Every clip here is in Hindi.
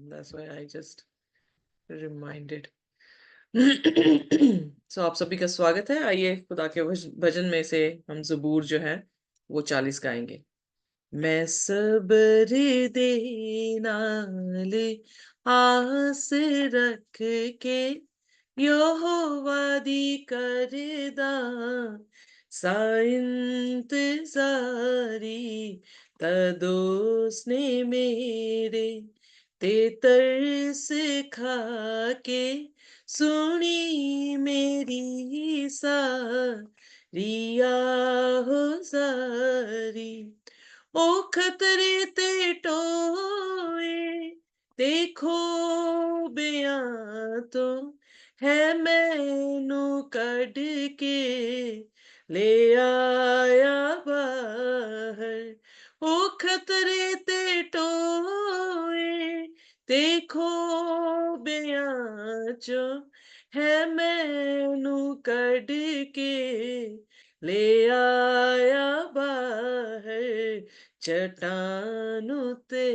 That's why I just reminded. So आप सभी का स्वागत है। आइए खुदा के भजन में से हम ज़बूर जो है वो 40 गाएंगे। मैं सबर दे नाल आस रख के यहोवा दी करदा सा इंतजारी तदो उसने मेरे ते तरस खा के सुनी मेरी सारी आहुजारी ओ खतरे ते टोए देखो बयां तो है मैनू कढ के ले आया बाहर ओ खतरे ते टोए देखो बयां चो है मैनू कढ के ले आया बाहर चट्टान ते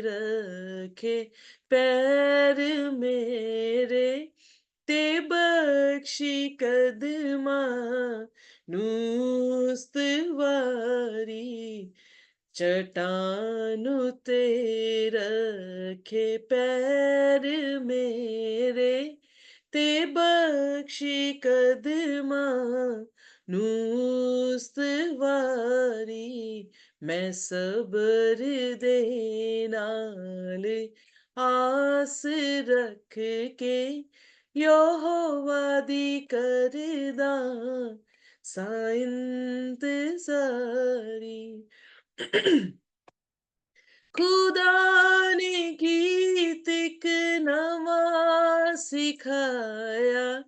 रखे पैर मेरे ते बख्शी कदमा नूस्तवारी चट्टान ते रखे पैर मेरे ते बख्शी कदमा नूस्तवारी मैं सबर दे नाल आस रख के यहोवा दी करदा सा इंतजारी खुदा ने गीत एक नवा सिखाया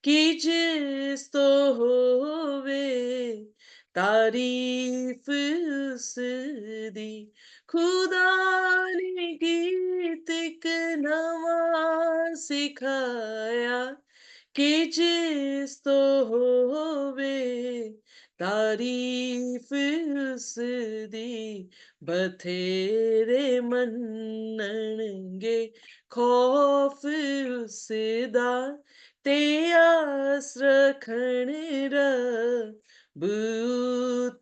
कि जिस तो होवे तारीफ उस दी खुदा ने गीत एक नवा सिखाया कि जिस तो होवे तारीफ उस दी बथेरे मन्नणगे खौफ उसदा ते आस रखण रब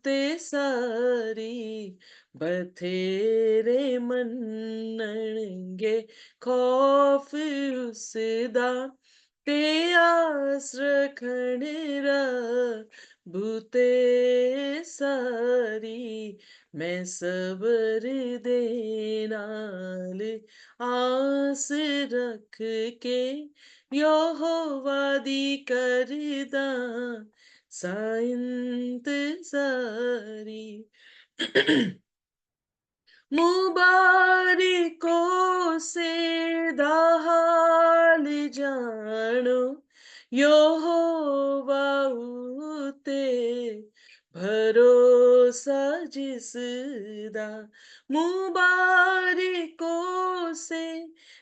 ते सारी बथेरे मन्नणगे खौफ उसदा ते आस रखण रब ते सारी मैं सबर दे नाल आस रख के यहोवा दी करदा सा इंतजारी मुबारिकों से दाहाल जानो यहोवा उते भरोसा जिसदा मुबारिकों से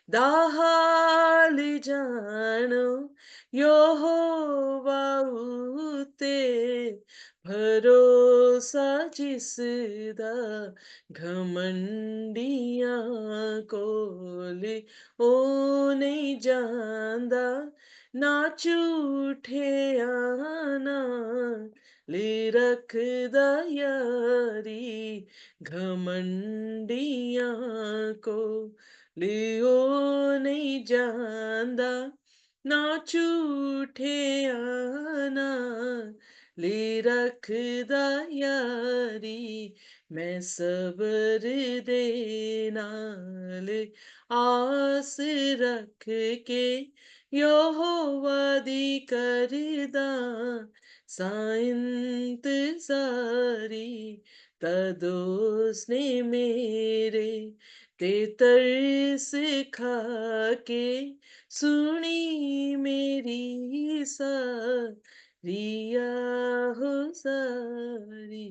दाहाल जानो यहोवा उते भरोसा जिसदा घमंडियां कोल ओ नहीं जांदा ना झूठे आना ले रखदा यारी घमंडियां को लियो नहीं जांदा ना झूठे आना ले रखदा यारी मैं सबर दे नाल आस रख के यहोवा दी करदा सा इंतजारी तदो उसने मेरे ते तरस खा के सुनी मेरी रिया हो सारी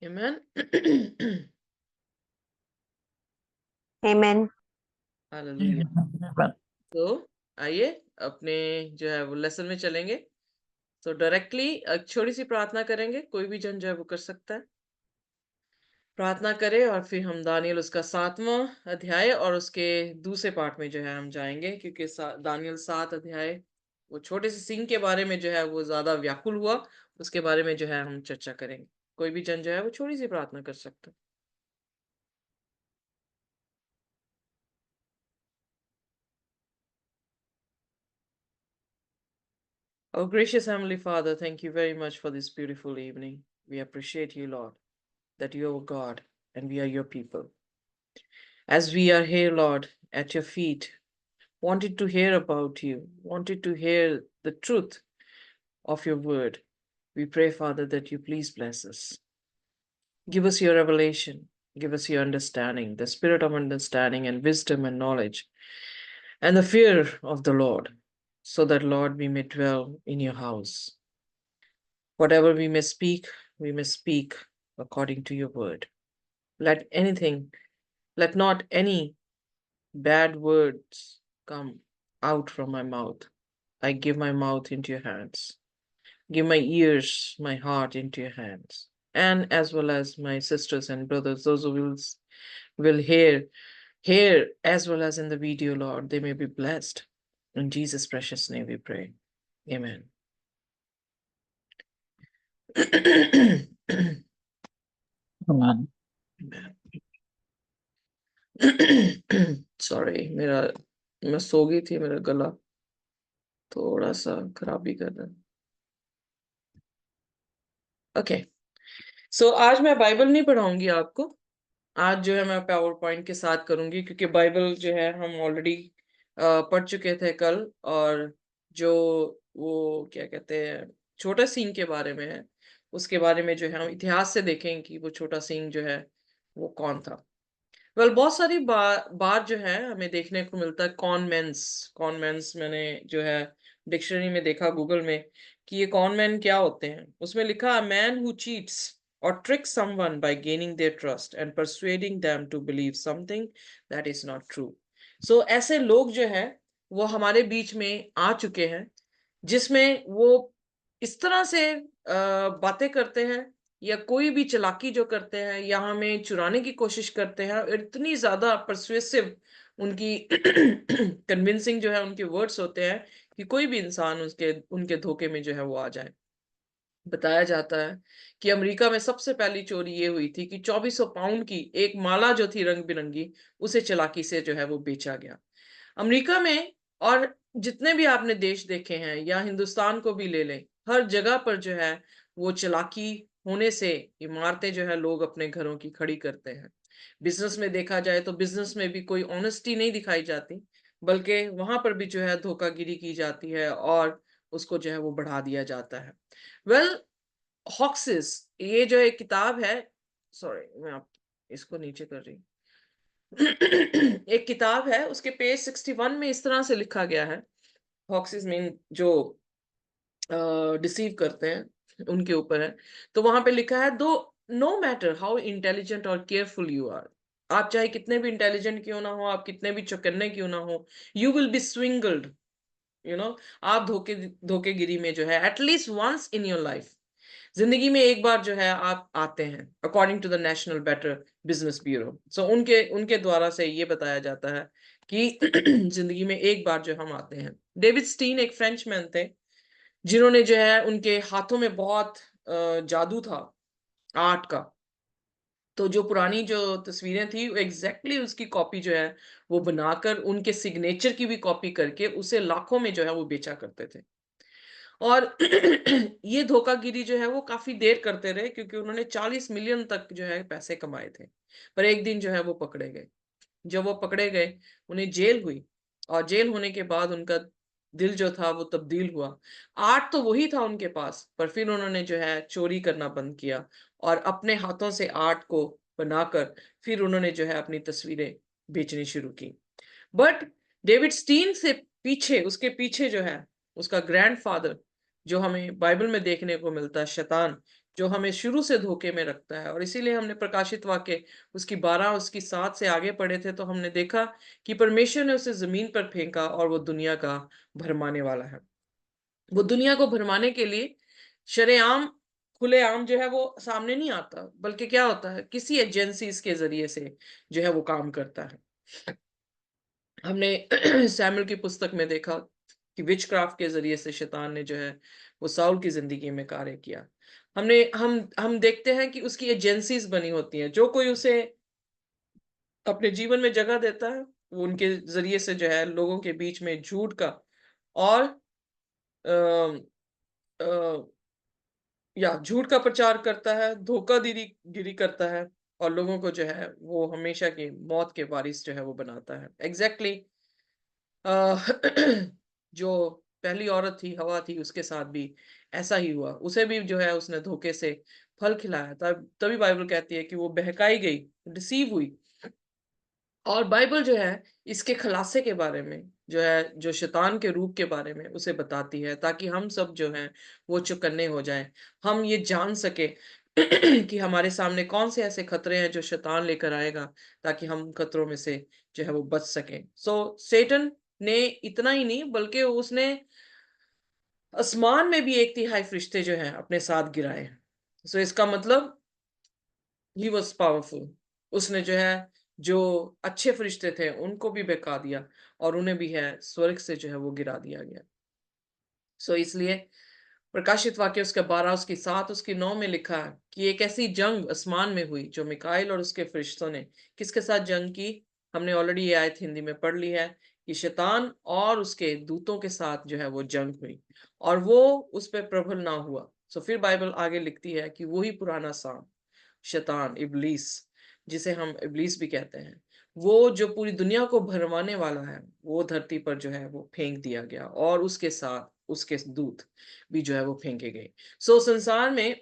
Amen. Amen. Amen. Hallelujah. तो आइए अपने जो है वो लेसन में चलेंगे। तो डायरेक्टली एक छोटी सी प्रार्थना करेंगे, कोई भी जन जो है वो कर सकता है। प्रार्थना करें और फिर हम दानियल उसका 7वां अध्याय और उसके दूसरे पार्ट में जो है हम जाएंगे, क्योंकि दानियल 7 अध्याय वो छोटे से सिंह के बारे में जो है वो ज्यादा व्याकुल हुआ, उसके बारे में जो है हम चर्चा करेंगे। कोई भी जन जो है वो छोटी सी प्रार्थना कर सकता है। Oh, gracious Heavenly Father, thank you very much for this beautiful evening. We appreciate you, Lord, that you are God and we are your people. As we are here, Lord, at your feet, wanted to hear about you, wanted to hear the truth of your word, we pray, Father, that you please bless us. Give us your revelation, give us your understanding, the spirit of understanding and wisdom and knowledge, and the fear of the Lord, so that, Lord, we may dwell in your house. Whatever we may speak according to your word. Let anything, let not any bad words come out from my mouth. I give my mouth into your hands. Give my ears, my heart into your hands. And as well as my sisters and brothers, those who will hear as well as in the video, Lord, they may be blessed. In Jesus' precious name we pray. Amen. Amen. Sorry, मेरा मैं सो गई थी, मेरा गला थोड़ा सा खराबी कर रहा है। ओके, सो आज मैं बाइबल नहीं पढ़ाऊंगी आपको। आज जो है मैं पावर पॉइंट के साथ करूंगी, क्योंकि बाइबल जो है हम ऑलरेडी पढ़ चुके थे कल। और जो वो क्या कहते हैं छोटा सींग के बारे में है, उसके बारे में जो है हम इतिहास से देखें कि वो छोटा सींग जो है वो कौन था। वेल, बहुत सारी बार जो है हमें देखने को मिलता है कॉनमेंस मैंने जो है डिक्शनरी में देखा, गूगल में, कि ये कॉनमैन क्या होते हैं। उसमें लिखा अ मैन हु चीट्स और trick someone by gaining their trust and persuading them to believe something that is not true। सो ऐसे लोग जो है वो हमारे बीच में आ चुके हैं, जिसमें वो इस तरह से बातें करते हैं या कोई भी चालाकी जो करते हैं या हमें चुराने की कोशिश करते हैं, और इतनी ज्यादा परसुएसिव उनकी कन्विंसिंग जो है उनके वर्ड्स होते हैं कि कोई भी इंसान उसके उनके धोखे में जो है वो आ जाए। बताया जाता है कि अमेरिका में सबसे पहली चोरी ये हुई थी कि 2400 पाउंड की एक माला जो थी रंग बिरंगी, उसे चालाकी से जो है वो बेचा गया अमेरिका में। और जितने भी आपने देश देखे हैं या हिंदुस्तान को भी ले लें, हर जगह पर जो है वो चालाकी होने से इमारतें जो है लोग अपने घरों की खड़ी करते हैं। बिजनेस में देखा जाए तो बिजनेस में भी कोई ऑनेस्टी नहीं दिखाई जाती, बल्कि वहां पर भी जो है धोखागिरी की जाती है और उसको जो है वो बढ़ा दिया जाता है। वेल, हॉक्सिस, ये जो एक किताब है, सॉरी मैं आप इसको नीचे कर रही हूँ। एक किताब है, उसके पेज 61 में इस तरह से लिखा गया है। हॉक्सिस मीन जो डिसीव करते हैं उनके ऊपर है। तो वहां पे लिखा है, दो नो मैटर हाउ इंटेलिजेंट और केयरफुल यू आर, आप चाहे कितने भी इंटेलिजेंट क्यों ना हो, आप कितने भी चौकन्ने क्यों ना हो, you will be swindled, you know, आप धोखेगिरी में जो है at least once in your life, जिंदगी में एक बार जो है आप आते हैं, according to the national better business bureau. So उनके उनके द्वारा से ये बताया जाता है कि जिंदगी में एक बार जो हम आते हैं। डेविड स्टीन एक फ्रेंचमैन थे, जिन्होंने जो है उनके हाथों में बहुत जादू था आर्ट का। तो जो पुरानी जो तस्वीरें थी वो एग्जैक्टली उसकी कॉपी जो है वो बनाकर उनके सिग्नेचर की भी कॉपी करके उसे लाखों में जो है वो बेचा करते थे। और ये धोखागिरी जो है वो काफी देर करते रहे, क्योंकि उन्होंने 40 मिलियन तक जो है पैसे कमाए थे। पर एक दिन जो है वो पकड़े गए। जब वो पकड़े गए, उन्हें जेल हुई, और जेल होने के बाद उनका दिल जो था वो तब्दील हुआ। आर्ट तो वही था उनके पास, पर फिर उन्होंने जो है चोरी करना बंद किया और अपने हाथों से आर्ट को बनाकर फिर उन्होंने जो है अपनी तस्वीरें बेचनी शुरू की। बट डेविड स्टीन से पीछे, उसके पीछे जो है उसका ग्रैंडफादर, जो हमें बाइबल में देखने को मिलता है, शैतान, जो हमें शुरू से धोखे में रखता है। और इसीलिए हमने प्रकाशित वाक्य उसकी 12 उसकी 7 से आगे पढ़े थे, तो हमने देखा कि परमेश्वर ने उसे जमीन पर फेंका और वो दुनिया का भरमाने वाला है। वो दुनिया को भरमाने के लिए शरेआम खुलेआम जो है वो सामने नहीं आता, बल्कि क्या होता है, किसी एजेंसीज के ज़रिए से जो है वो काम करता है। हमने सैमुअल की पुस्तक में देखा कि विचक्राफ्ट के ज़रिए से शैतान ने जो है वो साउल की ज़िंदगी में कार्य किया। हम देखते हैं कि उसकी एजेंसीज़ बनी होती हैं, जो कोई उसे अपने जीवन में जगह देता है, वो उनके ज़रिए से जो है लोगों के बीच में झूठ का और अ अ, या झूठ का प्रचार करता है, धोखाधड़ी गिरी करता है और लोगों को जो है वो हमेशा की मौत के वारिस जो है वो बनाता है। एग्ज़ैक्टली अ, जो पहली औरत थी, हवा थी, उसके साथ भी ऐसा ही हुआ। उसे भी जो है उसने धोखे से फल खिलाया, तब तभी बाइबल कहती है कि वो बहकाई गई, डिसीव हुई। और बाइबल जो है इसके खलासे के बारे में जो है, जो शैतान के रूप के बारे में उसे बताती है, ताकि हम सब जो हैं वो चौकन्ने हो जाएं। हम ये जान सके कि हमारे सामने कौन से ऐसे खतरे हैं जो शैतान लेकर आएगा, ताकि हम खतरों में से जो है वो बच सकें। सेटन ने इतना ही नहीं, बल्कि उसने आसमान में भी 1/3 फरिश्ते जो हैं अपने साथ गिराए। इसका मतलब ही वाज पावरफुल। उसने जो है जो अच्छे फरिश्ते थे उनको भी बहका दिया और उन्हें भी है स्वर्ग से जो है वो गिरा दिया गया। इसलिए प्रकाशित वाक्य उसके 12 उसकी 7 उसकी 9 में लिखा है कि एक ऐसी जंग आसमान में हुई जो मिकाइल और उसके फरिश्तों ने किसके साथ जंग की। हमने ऑलरेडी ये आयत हिंदी में पढ़ ली है कि शैतान और उसके दूतों के साथ जो है वो जंग हुई और वो उस पर प्रबल ना हुआ। फिर बाइबल आगे लिखती है कि वही पुराना सांप शैतान इब्लीस, जिसे हम इब्लीस भी कहते हैं, वो जो पूरी दुनिया को भरमाने वाला है, वो धरती पर जो है वो फेंक दिया गया और उसके साथ उसके दूत भी जो है वो फेंके गए। संसार में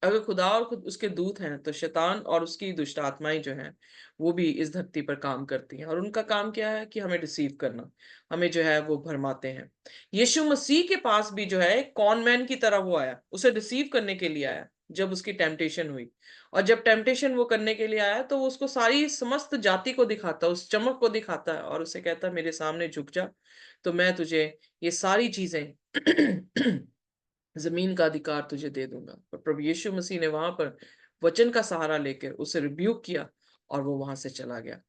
अगर खुदा और खुद उसके दूत हैं, तो शैतान और उसकी दुष्ट आत्माएं जो हैं वो भी इस धरती पर काम करती हैं और उनका काम क्या है कि हमें डिसीव करना, हमें जो है वो भरमाते हैं। यीशु मसीह के पास भी जो है कॉन मैन की तरह वो आया, उसे डिसीव करने के लिए आया जब उसकी टेम्पटेशन हुई। और जब टेम्पटेशन वो करने के लिए आया तो वो उसको सारी समस्त जाति को दिखाता, उस चमक को दिखाता है और उसे कहता है मेरे सामने झुक जा, तो मैं तुझे ये सारी चीजें जमीन का अधिकार तुझे दे दूंगा। और प्रभु यीशु मसीह ने वहां पर वचन का सहारा लेकर उसे रिब्यूक किया और वो वहां से चला गया।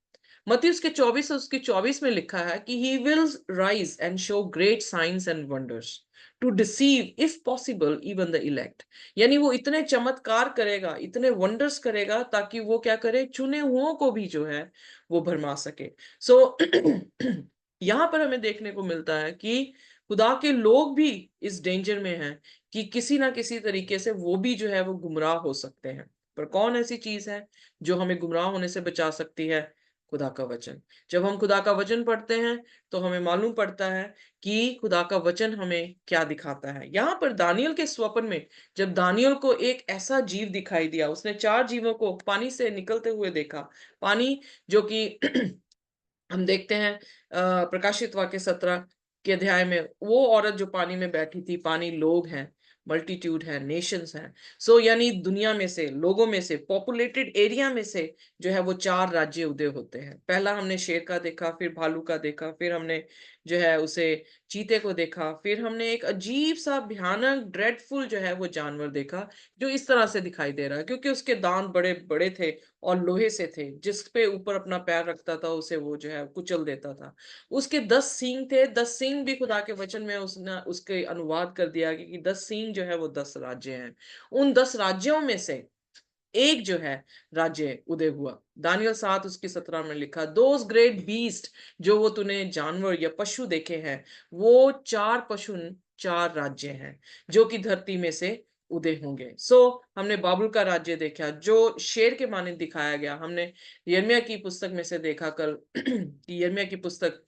मत्ती उसके 24 और उसके 24 में लिखा है कि he will rise and show great science and wonders to deceive if possible even the elect. यानी वो इतने चमत्कार करेगा, इतने वंडर्स करेगा, ताकि वो क्या करे, चुने हुओं को भी जो है वो भरमा सके। सो यहाँ पर हमें देखने को मिलता है कि खुदा के लोग भी इस डेंजर में हैं कि किसी ना किसी तरीके से वो भी जो है वो गुमराह हो सकते हैं। पर कौन ऐसी चीज है जो हमें गुमराह होने से बचा सकती है? खुदा का वचन। जब हम खुदा का वचन पढ़ते हैं तो हमें मालूम पड़ता है कि खुदा का वचन हमें क्या दिखाता है। यहाँ पर दानियल के स्वप्न में जब दानियल को एक ऐसा जीव दिखाई दिया, उसने 4 जीवों को पानी से निकलते हुए देखा। पानी जो कि हम देखते हैं प्रकाशित वाक्य 17 के अध्याय में, वो औरत जो पानी में बैठी थी, पानी लोग हैं, मल्टीट्यूड है, नेशंस हैं। यानी दुनिया में से, लोगों में से, पॉपुलेटेड एरिया में से जो है वो 4 राज्य उदय होते हैं। पहला हमने शेर का देखा, फिर भालू का देखा, फिर हमने जो है उसे चीते को देखा, फिर हमने एक अजीब सा भयानक ड्रेडफुल जो है वो जानवर देखा, जो इस तरह से दिखाई दे रहा है क्योंकि उसके दांत बड़े बड़े थे और लोहे से थे, जिस पे ऊपर अपना पैर रखता था उसे वो जो है कुचल देता था। उसके 10 सींग थे। 10 सींग भी खुदा के वचन में उसने उसके अनुवाद कर दिया कि 10 सींग जो है वो 10 राज्य हैं। उन 10 राज्यों में से एक जो है राज्य उदय हुआ। दानियल 7 उसकी 17 में लिखा, दोज ग्रेट बीस्ट, जो वो तूने जानवर या पशु देखे हैं, वो 4 पशु 4 राज्य हैं जो कि धरती में से उदय होंगे। हमने बाबुल का राज्य देखा जो शेर के माने दिखाया गया। हमने यिर्मयाह की पुस्तक में से देखा कल कि यिर्मयाह की पुस्तक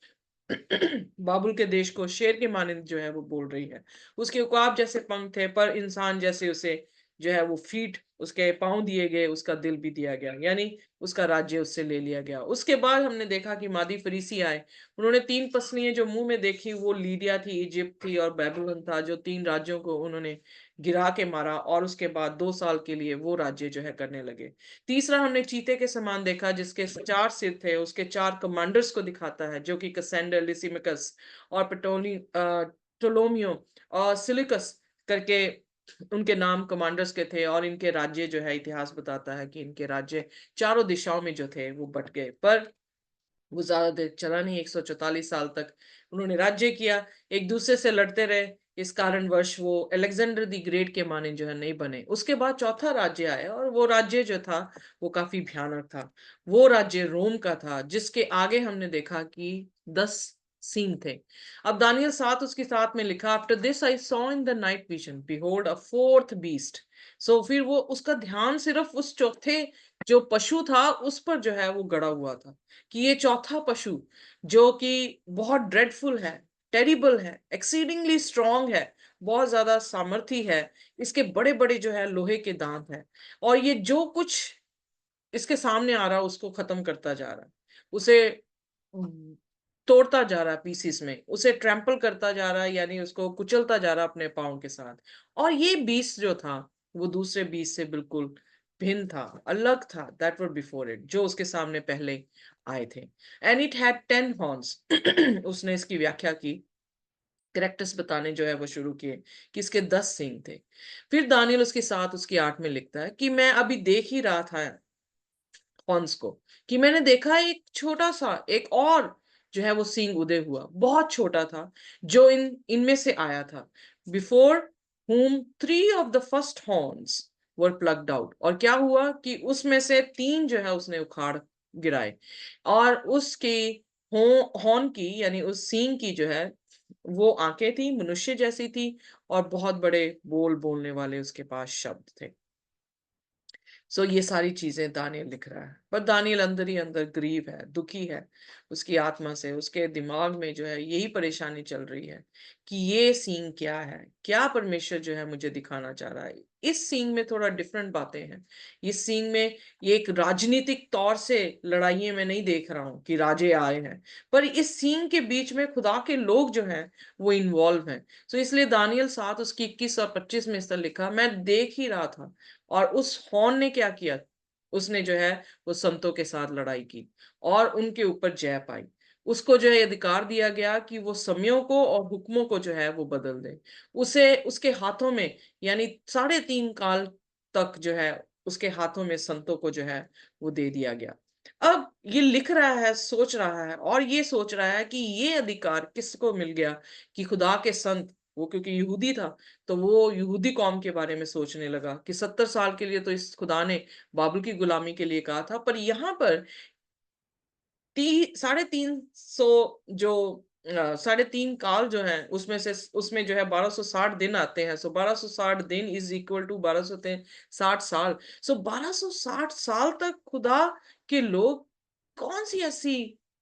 बाबुल के देश को शेर के माने जो है वो बोल रही है। उसके उकाब जैसे पंख थे, पर इंसान जैसे उसे जो है वो फीट उसके पांव दिए गए, उसका दिल भी दिया गया, यानी उसका राज्य उससे ले लिया गया। उसके बाद हमने देखा कि मादी फरीसी आए। उन्होंने 3 पसलियां जो मुंह में देखी, वो लीदिया थी, इजिप्ट थी और बेबीलोन था, जो 3 राज्यों को उन्होंने गिरा के मारा और उसके बाद 2 साल के लिए वो राज्य जो है करने लगे। तीसरा हमने चीते के समान देखा जिसके 4 सिर थे, उसके 4 कमांडर्स को दिखाता है, जो कि कसेंडर, लिसिमिकस और टोलोमियो और सिलिकस करके उनके नाम कमांडर्स के थे, और इनके राज्य जो है, इतिहास बताता है कि इनके राज्य चारों दिशाओं में जो थे वो बट गए, पर वो ज्यादा देर चला नहीं। 144 साल तक उन्होंने राज्य किया, एक दूसरे से लड़ते रहे। इस कारणवश वो अलेक्जेंडर द ग्रेट के माने जो है नहीं बने। उसके बाद चौथा राज्य आया, और वो राज्य जो था वो काफी भयानक था। वो राज्य रोम का था, जिसके आगे हमने देखा कि 10 सींग थे। अब दानियल 7 उसके साथ में लिखा, after this I saw in the night vision behold a fourth beast. So फिर वो उसका ध्यान सिर्फ उस चौथे जो पशु था उस पर जो है वो गड़ा हुआ था, कि ये चौथा पशु जो कि बहुत ड्रेडफुल है, टेरिबल है, एक्सीडिंगली स्ट्रांग है, बहुत ज्यादा सामर्थी है, इसके बड़े बड़े जो है लोहे के दांत है, और ये जो कुछ इसके सामने आ रहा है उसको खत्म करता जा रहा है, उसे तोड़ता जा रहा है पीसीस में, उसे ट्रैम्पल करता जा रहा है, यानी उसको कुचलता जा रहा है अपने पाँव के साथ। और ये बीस्ट जो था वो दूसरे बीस्ट से बिल्कुल भिन्न था, अलग था, दैट वर बिफोर इट, जो उसके सामने पहले आए थे। And it had 10 horns. उसने इसकी व्याख्या की, करेक्टर्स बताने जो है वो शुरू किए कि इसके 10 सींग थे। फिर दानियल उसके साथ उसकी 8 में लिखता है कि मैं अभी देख ही रहा था हॉर्न्स को, कि मैंने देखा एक छोटा सा एक और जो है वो सींग उदय हुआ, बहुत छोटा था, जो इनमें से आया था। Before whom 3 of the first horns were plucked out. और क्या हुआ कि उसमें से 3 जो है उसने उखाड़ गिराए, और उसकी हॉर्न की यानी उस सींग की जो है वो आंखें थी, मनुष्य जैसी थी, और बहुत बड़े बोल बोलने वाले उसके पास शब्द थे। सो ये सारी चीजें दानियल लिख रहा है, पर दानियल अंदर ही अंदर गरीब है, दुखी है, उसकी आत्मा से, उसके दिमाग में जो है यही परेशानी चल रही है कि ये सीन क्या है, क्या परमेश्वर जो है मुझे दिखाना चाह रहा है। इस सीन में थोड़ा डिफरेंट बातें हैं। इस सीन में ये एक राजनीतिक तौर से लड़ाइयां मैं नहीं देख रहा हूं कि राजे आए हैं, पर इस सीन के बीच में खुदा के लोग जो हैं वो इन्वॉल्व हैं। सो इसलिए दानियल 7 उसकी 21 और 25 में इस तरह लिखा, मैं देख ही रहा था, और उस हॉर्न ने क्या किया, उसने जो है वो संतों के साथ लड़ाई की, और उनके ऊपर जय पाई। उसको जो है अधिकार दिया गया कि वो समयों को और हुक्मों को जो है वो बदल दे। उसे उसके हाथों में, यानी 3.5 काल तक जो है उसके हाथों में संतों को जो है वो दे दिया गया। अब ये लिख रहा है, सोच रहा है, और ये सोच रहा है कि ये अधिकार किसको मिल गया, कि खुदा के संत, वो क्योंकि यहूदी था, तो वो यहूदी कौम के बारे में सोचने लगा कि 70 साल के लिए तो इस खुदा ने बाबुल की गुलामी के लिए कहा था, पर यहाँ पर 350 जो 3.5 काल जो है उसमें से उसमें जो है 1260 दिन आते हैं। सो 1260 दिन इज इक्वल टू 1260 साल। सो 1260 साल तक खुदा के लोग, कौन सी ऐसी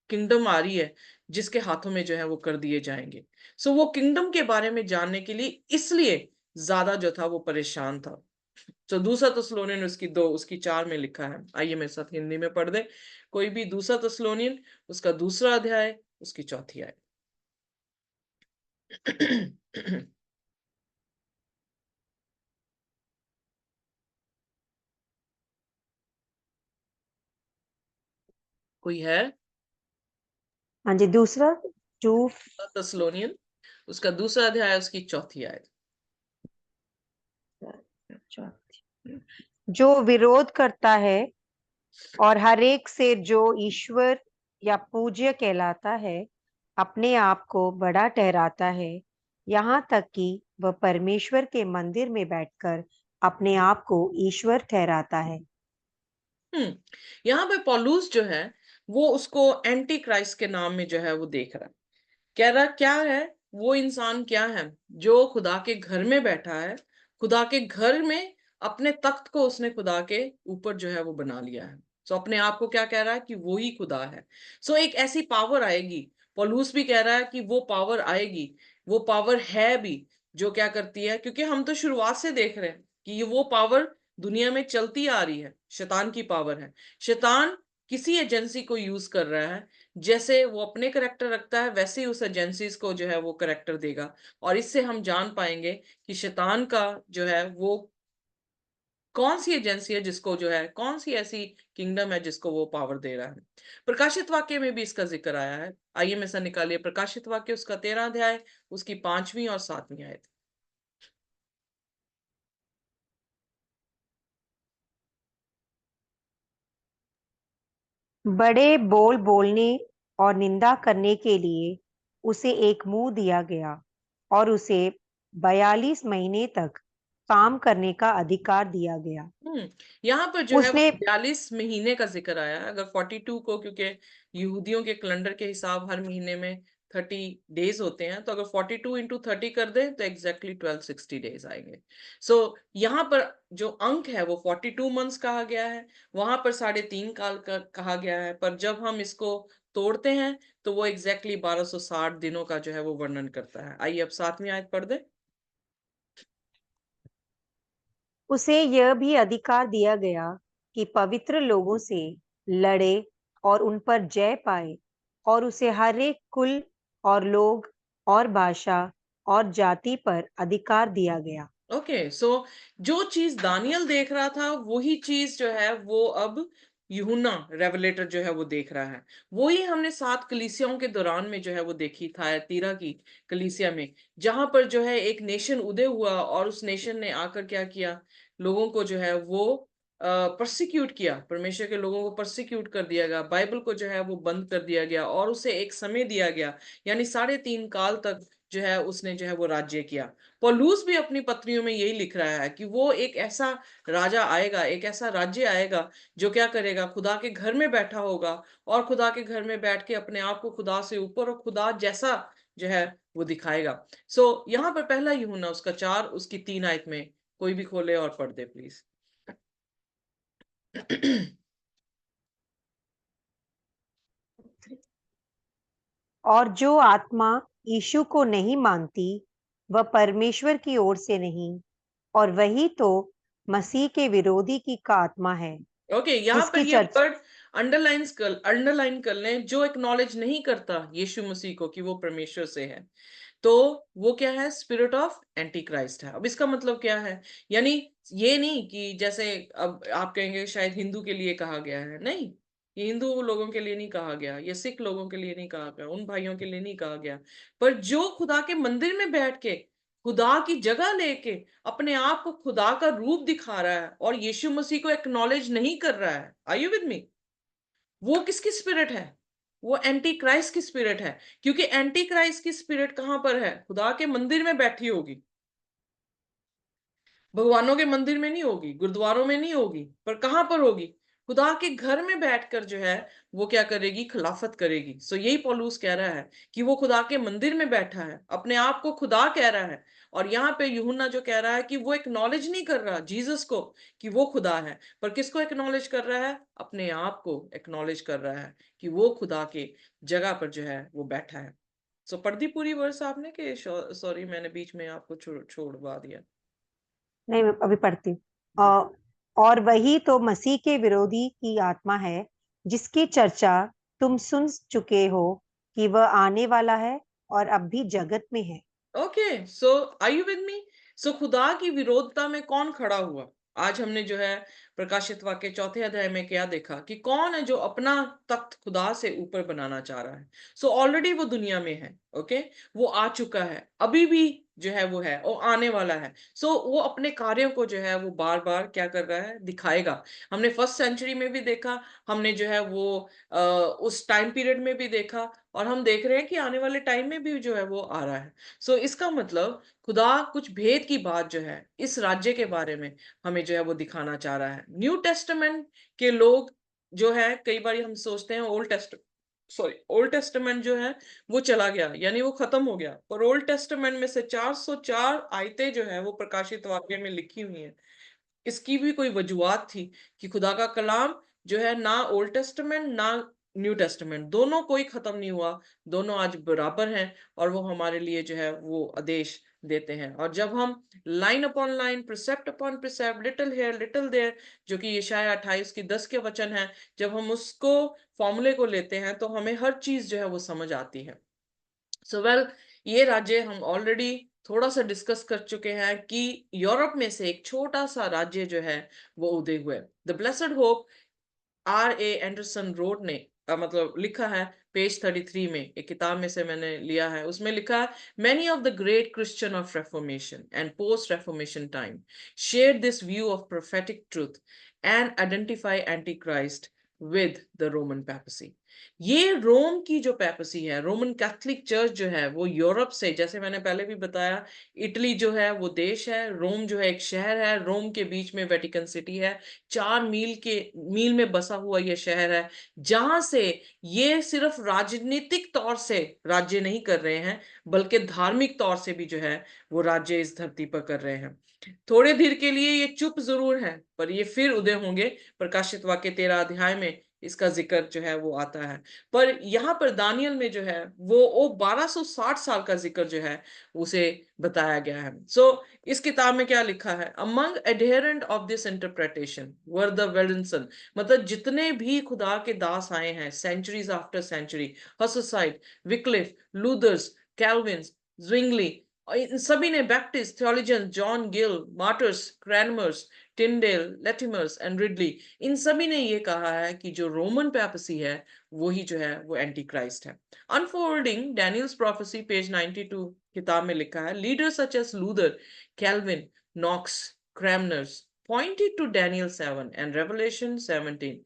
किंगडम आ रही है जिसके हाथों में जो है वो कर दिए जाएंगे। सो वो किंगडम के बारे में जानने के लिए इसलिए ज्यादा जो था वो परेशान था। तो दूसरा तस्लोनियन उसकी 2 उसकी 4 में लिखा है, आइए मेरे साथ हिंदी में पढ़ दे कोई भी। दूसरा तस्लोनियन उसका 2 अध्याय उसकी 4 आयत। कोई है? हाँ जी, दूसरा टू तस्लोनियन उसका 2 अध्याय उसकी 4 आयत। जो विरोध करता है और हर एक से जो ईश्वर या पूज्य कहलाता है अपने आप को बड़ा ठहराता है, यहाँ तक कि वह परमेश्वर के मंदिर में बैठकर अपने आप को ईश्वर ठहराता है। यहाँ पे पौलुस जो है वो उसको एंटी क्राइस्ट के नाम में जो है वो देख रहा है। कह रहा क्या है, वो इंसान क्या है जो खुदा के घर में बैठा है, खुदा के घर में अपने तख्त को उसने खुदा के ऊपर जो है वो बना लिया है। सो अपने आप को क्या कह रहा है कि वो ही खुदा है। सो एक ऐसी पावर आएगी, पौलुस भी कह रहा है कि वो पावर आएगी, वो पावर है भी, जो क्या करती है, क्योंकि हम तो शुरुआत से देख रहे हैं कि ये वो पावर दुनिया में चलती आ रही है, शैतान की पावर है। शैतान किसी एजेंसी को यूज कर रहा है, जैसे वो अपने करेक्टर रखता है वैसे ही उस एजेंसीज को जो है वो करेक्टर देगा। और इससे हम जान पाएंगे कि शैतान का जो है वो कौन सी एजेंसी है जिसको जो है, कौन सी ऐसी किंगडम है जिसको वो पावर दे रहा है। प्रकाशित वाक्य में भी इसका जिक्र आया है, आइए में से निकालिए प्रकाशित वाक्य उसका 13 अध्याय उसकी 5वीं और 7वीं आयत। बड़े बोल बोलने और निंदा करने के लिए उसे एक मुंह दिया गया और उसे 42 महीने तक काम करने का अधिकार दिया गया। यहाँ पर जो है वो उसने 42 महीने का जिक्र आया है। अगर 42 को, क्योंकि यहूदियों के कैलेंडर के हिसाब हर महीने में 30 डेज होते हैं, तो अगर 42 इंटू 30 कर दें तो एग्जैक्टली 1260 डेज आएंगे। सो यहाँ पर जो अंक है वो 42 मंथ्स कहा गया है, वहां पर 3.5 काल का कहा गया है, पर जब हम इसको तोड़ते हैं तो वो एग्जैक्टली 1260 दिनों का जो है वो वर्णन करता है। आइए अब 7वीं आयत पढ़ दें। उसे यह भी अधिकार दिया गया कि पवित्र लोगों से लड़े और उन पर जय पाए, और उसे हर एक कुल और लोग और भाषा और जाति पर अधिकार दिया गया। ओके, सो जो चीज दानियल देख रहा था वही चीज जो है वो अब यूहन्ना रेवलेटर जो है वो देख रहा है। वही हमने 7 कलीसियाओं के दौरान में जो है वो देखी था, तीरा की कलीसिया में, जहां पर जो है एक नेशन उदय हुआ और उस नेशन ने आकर क्या किया, लोगों को जो है वो परसिक्यूट किया, परमेश्वर के लोगों को परसिक्यूट कर दिया गया, बाइबल को जो है वो बंद कर दिया गया और उसे एक समय दिया गया, यानी 3.5 काल तक जो है उसने जो है वो राज्य किया। पौलुस भी अपनी पत्रियों में यही लिख रहा है कि वो एक ऐसा राजा आएगा, एक ऐसा राज्य आएगा जो क्या करेगा, खुदा के घर में बैठा होगा और खुदा के घर में बैठ के अपने आप को खुदा से ऊपर और खुदा जैसा जो है वो दिखाएगा। सो यहाँ पर पहला यूहन्ना उसका 4 उसकी 3 आयत में कोई भी खोले और पढ़ दे प्लीज। और जो आत्मा यीशु को नहीं मानती वह परमेश्वर की ओर से नहीं, और वही तो मसीह के विरोधी की का आत्मा है, ओके, यहाँ पर जिसकी ये चर्चा वर्ड अंडरलाइन कर लें, जो एक्नॉलेज नहीं करता यीशु मसीह को कि वो परमेश्वर से है, तो वो क्या है, स्पिरिट ऑफ एंटी क्राइस्ट है। अब इसका मतलब क्या है, यानी ये नहीं कि जैसे अब आप कहेंगे शायद हिंदू के लिए कहा गया है, नहीं, ये हिंदू लोगों के लिए नहीं कहा गया, ये सिख लोगों के लिए नहीं कहा गया, उन भाइयों के लिए नहीं कहा गया, पर जो खुदा के मंदिर में बैठ के खुदा की जगह लेके अपने आप को खुदा का रूप दिखा रहा है और यीशु मसीह को एक्नॉलेज नहीं कर रहा है, आर यू विद मी, वो किसकी स्पिरिट है, वो एंटी क्राइस्ट की स्पिरिट है। क्योंकि एंटी क्राइस्ट की स्पिरिट कहां पर है, खुदा के मंदिर में बैठी होगी, भगवानों के मंदिर में नहीं होगी, गुरुद्वारों में नहीं होगी, पर कहां पर होगी, खुदा के घर में बैठकर जो है वो क्या करेगी, खिलाफत करेगी। सो यही पौलुस कह रहा है कि वो खुदा के मंदिर में बैठा है, अपने आप को खुदा कह रहा है। और यहाँ पे यूहन्ना जो कह रहा है कि वो एक्नॉलेज नहीं कर रहा जीसस को कि वो खुदा है, पर किसको एक्नॉलेज कर रहा है, अपने आप को एक्नॉलेज कर रहा है कि वो खुदा के जगह पर जो है वो बैठा है। सो पढ़ दी पूरी वर्स आपने कि सॉरी मैंने बीच में आपको छोड़वा दिया। नहीं, मैं अभी पढ़ती हूँ। और वही तो मसीह के विरोधी की आत्मा है, जिसकी चर्चा तुम सुन चुके हो कि वह आने वाला है और अब भी जगत में है। Okay, so are you with me. So खुदा की विरोधता में कौन खड़ा हुआ, आज हमने जो है प्रकाशित वाक्य 4 अध्याय में क्या देखा कि कौन है जो अपना तख्त खुदा से ऊपर बनाना चाह रहा है। सो ऑलरेडी वो दुनिया में है, ओके, वो आ चुका है, अभी भी जो है वो है और आने वाला है। सो वो अपने कार्यों को जो है वो बार बार क्या कर रहा है, दिखाएगा। हमने फर्स्ट सेंचुरी में भी देखा, हमने जो है वो उस टाइम पीरियड में भी देखा, और हम देख रहे हैं कि आने वाले टाइम में भी जो है वो आ रहा है। सो इसका मतलब खुदा कुछ भेद की बात जो है इस राज्य के बारे में हमें जो है वो दिखाना चाह रहा है। न्यू टेस्टामेंट के लोग जो है, कई बार हम सोचते हैं ओल्ड टेस्टामेंट जो है वो चला गया, यानी वो खत्म हो गया, पर ओल्ड टेस्टामेंट में से 404 आयतें जो है वो प्रकाशित वाक्य में लिखी हुई हैं। इसकी भी कोई वजूहत थी कि खुदा का कलाम जो है ना ओल्ड टेस्टामेंट ना न्यू टेस्टामेंट, दोनों कोई खत्म नहीं हुआ, दोनों आज बराबर हैं और वो हमारे लिए जो है वो आदेश देते हैं। और जब हम line upon line, precept upon precept, little here little there, जो कि यशाया 28 की 10 के वचन है, जब हम उसको फॉर्मूले को लेते हैं तो हमें हर चीज जो है वो समझ आती है। सो वेल, ये राज्य हम ऑलरेडी थोड़ा सा डिस्कस कर चुके हैं कि यूरोप में से एक छोटा सा राज्य जो है वो उदय हुए। The blessed hope, R.A. Anderson road ने मतलब लिखा है पेज 33 में, एक किताब में से मैंने लिया है, उसमें लिखा है many of the great Christian of reformation and post reformation time share this view of prophetic truth and identify anti Christ with the Roman papacy. ये रोम की जो पैपसी है, रोमन कैथोलिक चर्च जो है, वो यूरोप से, जैसे मैंने पहले भी बताया, इटली जो है वो देश है, रोम जो है एक शहर है, रोम के बीच में वेटिकन सिटी है, 4 मील में बसा हुआ ये शहर है, जहां से ये सिर्फ राजनीतिक तौर से राज्य नहीं कर रहे हैं, बल्कि धार्मिक तौर से भी जो है वो राज्य इस धरती पर कर रहे हैं। थोड़े देर के लिए ये चुप जरूर है, पर ये फिर उदय होंगे। प्रकाशित वाक्य 13 अध्याय में इसका जिक्र जो है वो आता है। पर यहाँ पर दानियल में जो है वो 1260 साल का जिक्र जो है उसे बताया गया है। इस किताब में क्या लिखा है? Among adherent of this interpretation were the Waldenses, मतलब जितने भी खुदा के दास आए हैं centuries after century, Hussites, Wycliffe, Luthers, Calvins, zwingli, इन सभी ने, Baptist theologians, John Gill, martyrs, Cranmers, Tyndale, Latimers and Ridley, इन सभी ने ये कहा है कि जो रोमन पैपसी है वही जो है वो एंटी क्राइस्ट है। अनफोल्डिंग डैनियल्स प्रोफेसी पेज 92 किताब में लिखा है, leaders such as Luther, Calvin, Knox, Cranmers pointed to Daniel 7 and Revelation 17,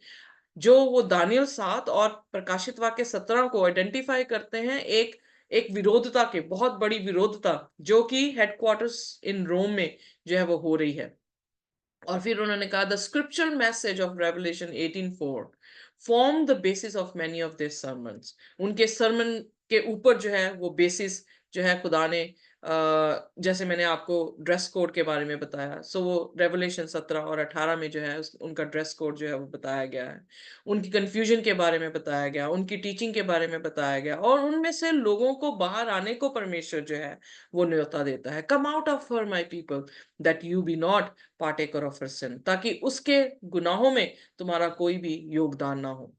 जो वो दानियल 7 और प्रकाशित वाक्य 17 को आइडेंटिफाई करते हैं एक एक विरोधता के, बहुत बड़ी विरोधता, जो कि हेडक्वार्टर्स इन रोम में जो है वो हो रही है। और फिर उन्होंने कहा, the scriptural message of revelation 18:4 form the basis of many of this sermons. उनके सर्मन के ऊपर जो है वो बेसिस जो है खुदा ने, जैसे मैंने आपको ड्रेस कोड के बारे में बताया, वो रेवलेशन 17 और 18 में जो है उनका ड्रेस कोड जो है वो बताया गया है, उनकी कंफ्यूजन के बारे में बताया गया, उनकी टीचिंग के बारे में बताया गया, और उनमें से लोगों को बाहर आने को परमेश्वर जो है वो न्योता देता है, come out of her my people that you be not partaker of her sin, ताकि उसके गुनाहों में तुम्हारा कोई भी योगदान ना हो।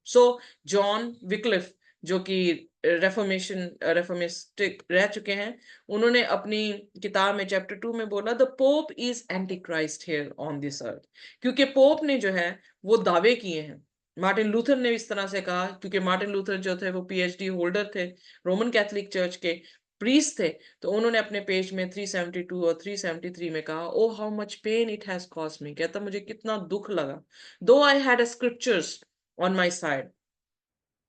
जॉन विक्लिफ, जो कि रेफॉर्मिस्टिक रह चुके हैं, उन्होंने अपनी किताब में चैप्टर 2 में बोला, the pope is anti Christ here on this earth, क्योंकि पोप ने जो है वो दावे किए हैं। मार्टिन लूथर ने इस तरह से कहा, क्योंकि मार्टिन लूथर जो थे वो पीएचडी होल्डर थे, रोमन कैथोलिक चर्च के प्रीस्ट थे, तो उन्होंने अपने पेज में 372 और 373 में कहा, O how much pain it has cost me, कहता मुझे कितना दुख लगा, though I had scriptures on my side,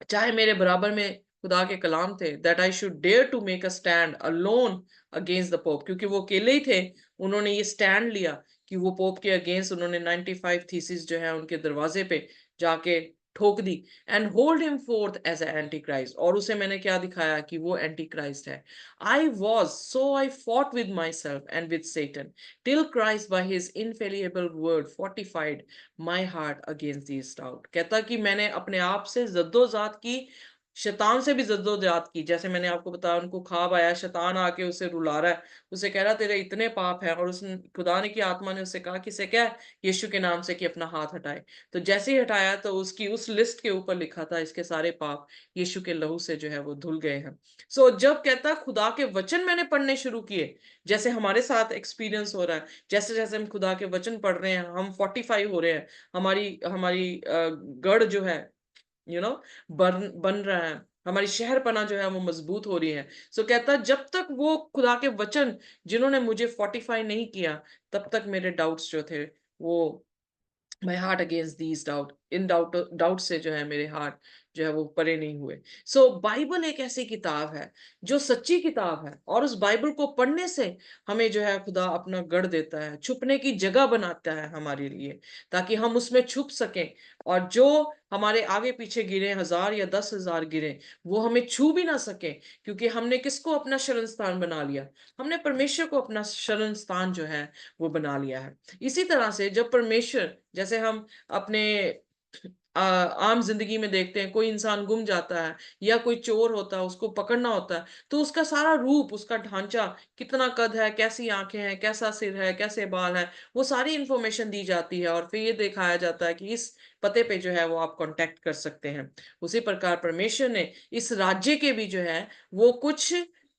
चाहे मेरे बराबर में खुदा के कलाम थे, that I should dare to make a stand alone against the pope, क्योंकि वो अकेले ही थे, उन्होंने ये स्टैंड लिया कि वो पोप के अगेंस्ट उन्होंने 95 थीसिस जो है उनके दरवाजे पे जाके ठोक दी, and hold him forth as antichrist, और उसे मैंने क्या दिखाया कि वो एंटी क्राइस्ट है। I was so I fought with myself and with Satan till Christ by his infallible word fortified my heart against this doubt, कहता कि मैंने अपने आप से जद्दोजहद की, शैतान से भी जद्दोजहद की, जैसे मैंने आपको बताया उनको ख्वाब आया, शैतान आके उसे रुला रहा है, उसे कह रहा तेरे इतने पाप हैं, और उस खुदा ने की आत्मा ने उससे कहा कि इसे क्या, यीशु के नाम से कि अपना हाथ हटाए, तो जैसे ही हटाया तो उसकी उस लिस्ट के ऊपर लिखा था इसके सारे पाप यीशु के लहू से जो है वो धुल गए हैं। जब कहता खुदा के वचन मैंने पढ़ने शुरू किए, जैसे हमारे साथ एक्सपीरियंस हो रहा है, जैसे जैसे हम खुदा के वचन पढ़ रहे हैं, हम 45 हो रहे हैं, हमारी हमारी गढ़ जो है बन रहा है, हमारी शहरपना जो है वो मजबूत हो रही है। कहता जब तक वो खुदा के वचन जिन्होंने मुझे 45 नहीं किया, तब तक मेरे डाउट्स जो थे वो, माई heart against these doubt, in doubt से जो है मेरे हार्ट जो है वो परे नहीं हुए। बाइबल एक ऐसी किताब है जो सच्ची किताब है, और उस बाइबल को पढ़ने से हमें जो है खुदा अपना गढ़ देता है, छुपने की जगह बनाता है हमारे लिए, ताकि हम उसमें छुप सकें, और जो हमारे आगे पीछे गिरे, 1000 या 10,000 गिरे, वो हमें छू भी ना सके, क्योंकि हमने किसको अपना शरण स्थान बना लिया? हमने परमेश्वर को अपना शरण स्थान जो है वो बना लिया है। इसी तरह से जब परमेश्वर, जैसे हम अपने आम जिंदगी में देखते हैं, कोई इंसान गुम जाता है या कोई चोर होता है, उसको पकड़ना होता है, तो उसका सारा रूप, उसका ढांचा, कितना कद है, कैसी आंखें हैं, कैसा सिर है, कैसे बाल है, वो सारी इंफॉर्मेशन दी जाती है, और फिर ये दिखाया जाता है कि इस पते पे जो है वो आप कांटेक्ट कर सकते हैं। उसी प्रकार परमेश्वर ने इस राज्य के भी जो है वो कुछ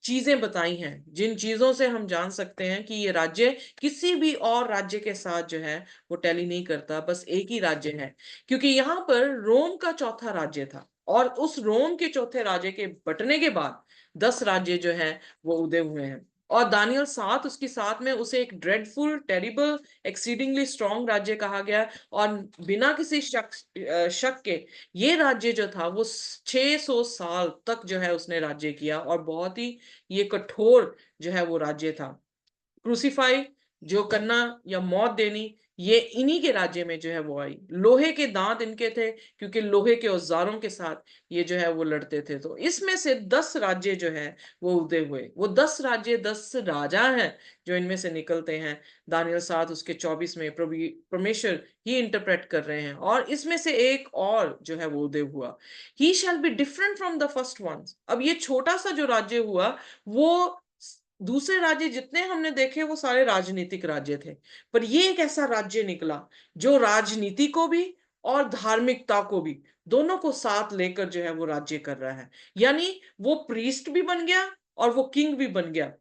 चीजें बताई हैं, जिन चीजों से हम जान सकते हैं कि ये राज्य किसी भी और राज्य के साथ जो है वो टैली नहीं करता, बस एक ही राज्य है, क्योंकि यहाँ पर रोम का चौथा राज्य था, और उस रोम के चौथे राज्य के बंटने के बाद 10 राज्य जो है वो उदय हुए हैं, और दानियल 7 उसकी साथ में उसे एक ड्रेडफुल, टेरिबल, एक्सीडिंगली स्ट्रॉन्ग राज्य कहा गया। और बिना किसी शक के ये राज्य जो था वो 600 साल तक जो है उसने राज्य किया, और बहुत ही ये कठोर जो है वो राज्य था। क्रूसीफाई जो करना या मौत देनी, ये इन्हीं के राज्य में जो है वो आई। लोहे के दांत इनके थे, क्योंकि लोहे के औजारों के साथ ये जो है वो लड़ते थे। तो इसमें से 10 राज्य जो है वो उदय हुए। वो 10 राज्य, 10 राजा हैं जो इनमें से निकलते हैं। दानियल 7 उसके 24 में परमेश्वर ही इंटरप्रेट कर रहे हैं, और इसमें से एक और जो है वो उदय हुआ। He shall be different from the first ones. अब ये छोटा सा जो राज्य हुआ, वो दूसरे राज्य जितने हमने देखे वो सारे राजनीतिक राज्य थे, पर ये एक ऐसा राज्य निकला जो राजनीति को भी और धार्मिकता को भी, दोनों को साथ लेकर जो है वो राज्य कर रहा है। यानी वो प्रीस्ट भी बन गया और वो किंग भी बन गया।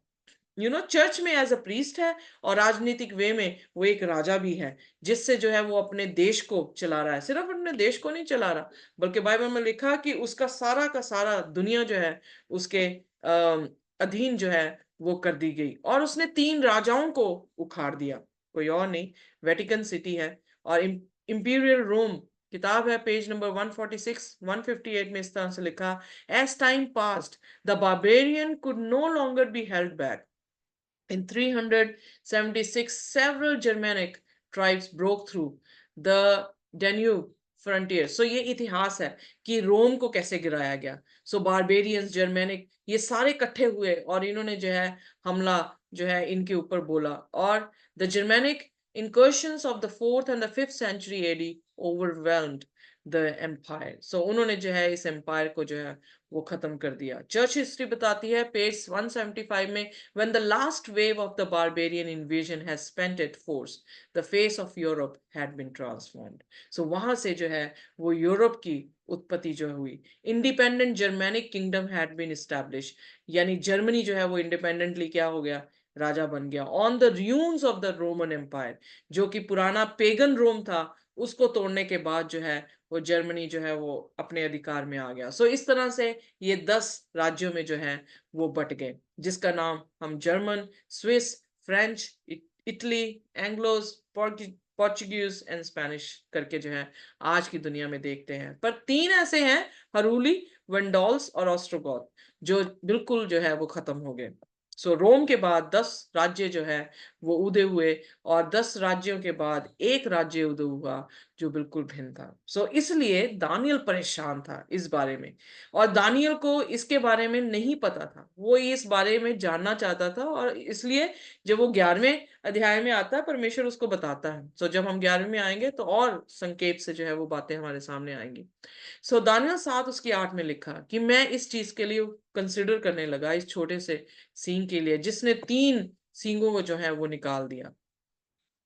चर्च में एज अ प्रीस्ट है, और राजनीतिक वे में वो एक राजा भी है, जिससे जो है वो अपने देश को चला रहा है। सिर्फ अपने देश को नहीं चला रहा, बल्कि बाइबल में लिखा कि उसका सारा का सारा दुनिया जो है उसके अधीन जो है वो कर दी गई। और उसने 3 राजाओं को उखाड़ दिया, कोई और नहीं, वेटिकन सिटी है और इंपीरियल रोम। किताब है पेज नंबर 146 158 में इस तरह से लिखा, as time passed the barbarian could no longer be held back. In 376, several Germanic tribes broke through the Danube frontier. So ये इतिहास है कि रोम को कैसे गिराया गया। So barbarians, Germanic, ये सारे इकट्ठे हुए और इन्होंने जो है हमला जो है इनके ऊपर बोला। और the Germanic incursions of the 4th and the 5th century AD overwhelmed the empire. So उन्होंने जो है इस एम्पायर को जो है वो खत्म कर दिया। चर्च हिस्ट्री बताती है पेज 175 में, when the last wave of the barbarian invasion has spent its force, the face of Europe had been transformed. So वहां से जो है वो यूरोप की उत्पत्ति जो हुई। Independent Germanic kingdom had been establish, यानी जर्मनी जो है वो इंडिपेंडेंटली क्या हो गया, राजा बन गया। On the ruins of the Roman empire, जो कि पुराना पेगन रोम था, उसको तोड़ने के बाद जो है वो जर्मनी जो है वो अपने अधिकार में आ गया। सो इस तरह से ये 10 राज्यों में जो है वो बट गए, जिसका नाम हम German, Swiss, French, Italy, Anglos, Portuguese and Spanish करके जो है आज की दुनिया में देखते हैं। पर 3 ऐसे हैं, हरूली, वेंडोल्स और ऑस्ट्रोगोथ, जो बिल्कुल जो है वो खत्म हो गए। सो रोम के बाद 10 राज्य जो है वो उदय हुए, और 10 राज्यों के बाद एक राज्य उदय हुआ जो बिल्कुल भिन्न था। सो इसलिए दानियल परेशान था इस बारे में, और दानियल को इसके बारे में नहीं पता था, वो इस बारे में जानना चाहता था। और इसलिए जब वो 11वें अध्याय में आता है, परमेश्वर उसको बताता है। सो जब हम 11वें में आएंगे तो और संकेत से जो है वो बातें हमारे सामने आएंगी। सो दानियल 7 उसकी 8 में लिखा कि मैं इस चीज के लिए कंसिडर करने लगा, इस छोटे से सींग के लिए जिसने 3 सींगों को जो है वो निकाल दिया,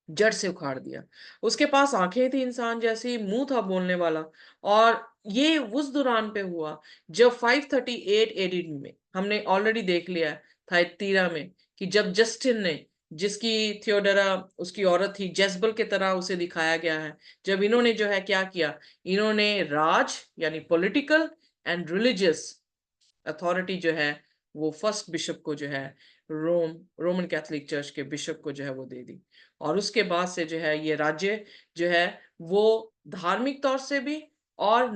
जड़ से उखाड़ दिया। उसके पास आंखें थी इंसान जैसी, मुंह था बोलने वाला। और ये उस दौरान पे हुआ जब 538 एडी में, हमने ऑलरेडी देख लिया है थाइतीरा में, कि जब जस्टिन ने, जिसकी थियोडरा उसकी औरत थी, जेजबल के तरह उसे दिखाया गया है, जब इन्होंने जो है क्या किया, इन्होंने राज यानी पॉलिटिकल एंड रिलीजियस अथॉरिटी जो है वो फर्स्ट बिशप को जो है रोमन कैथोलिक चर्च के बिशप को जो है वो दे दी। और उसके बाद से जो है ये राज्य जो है वो धार्मिक तौर से भी और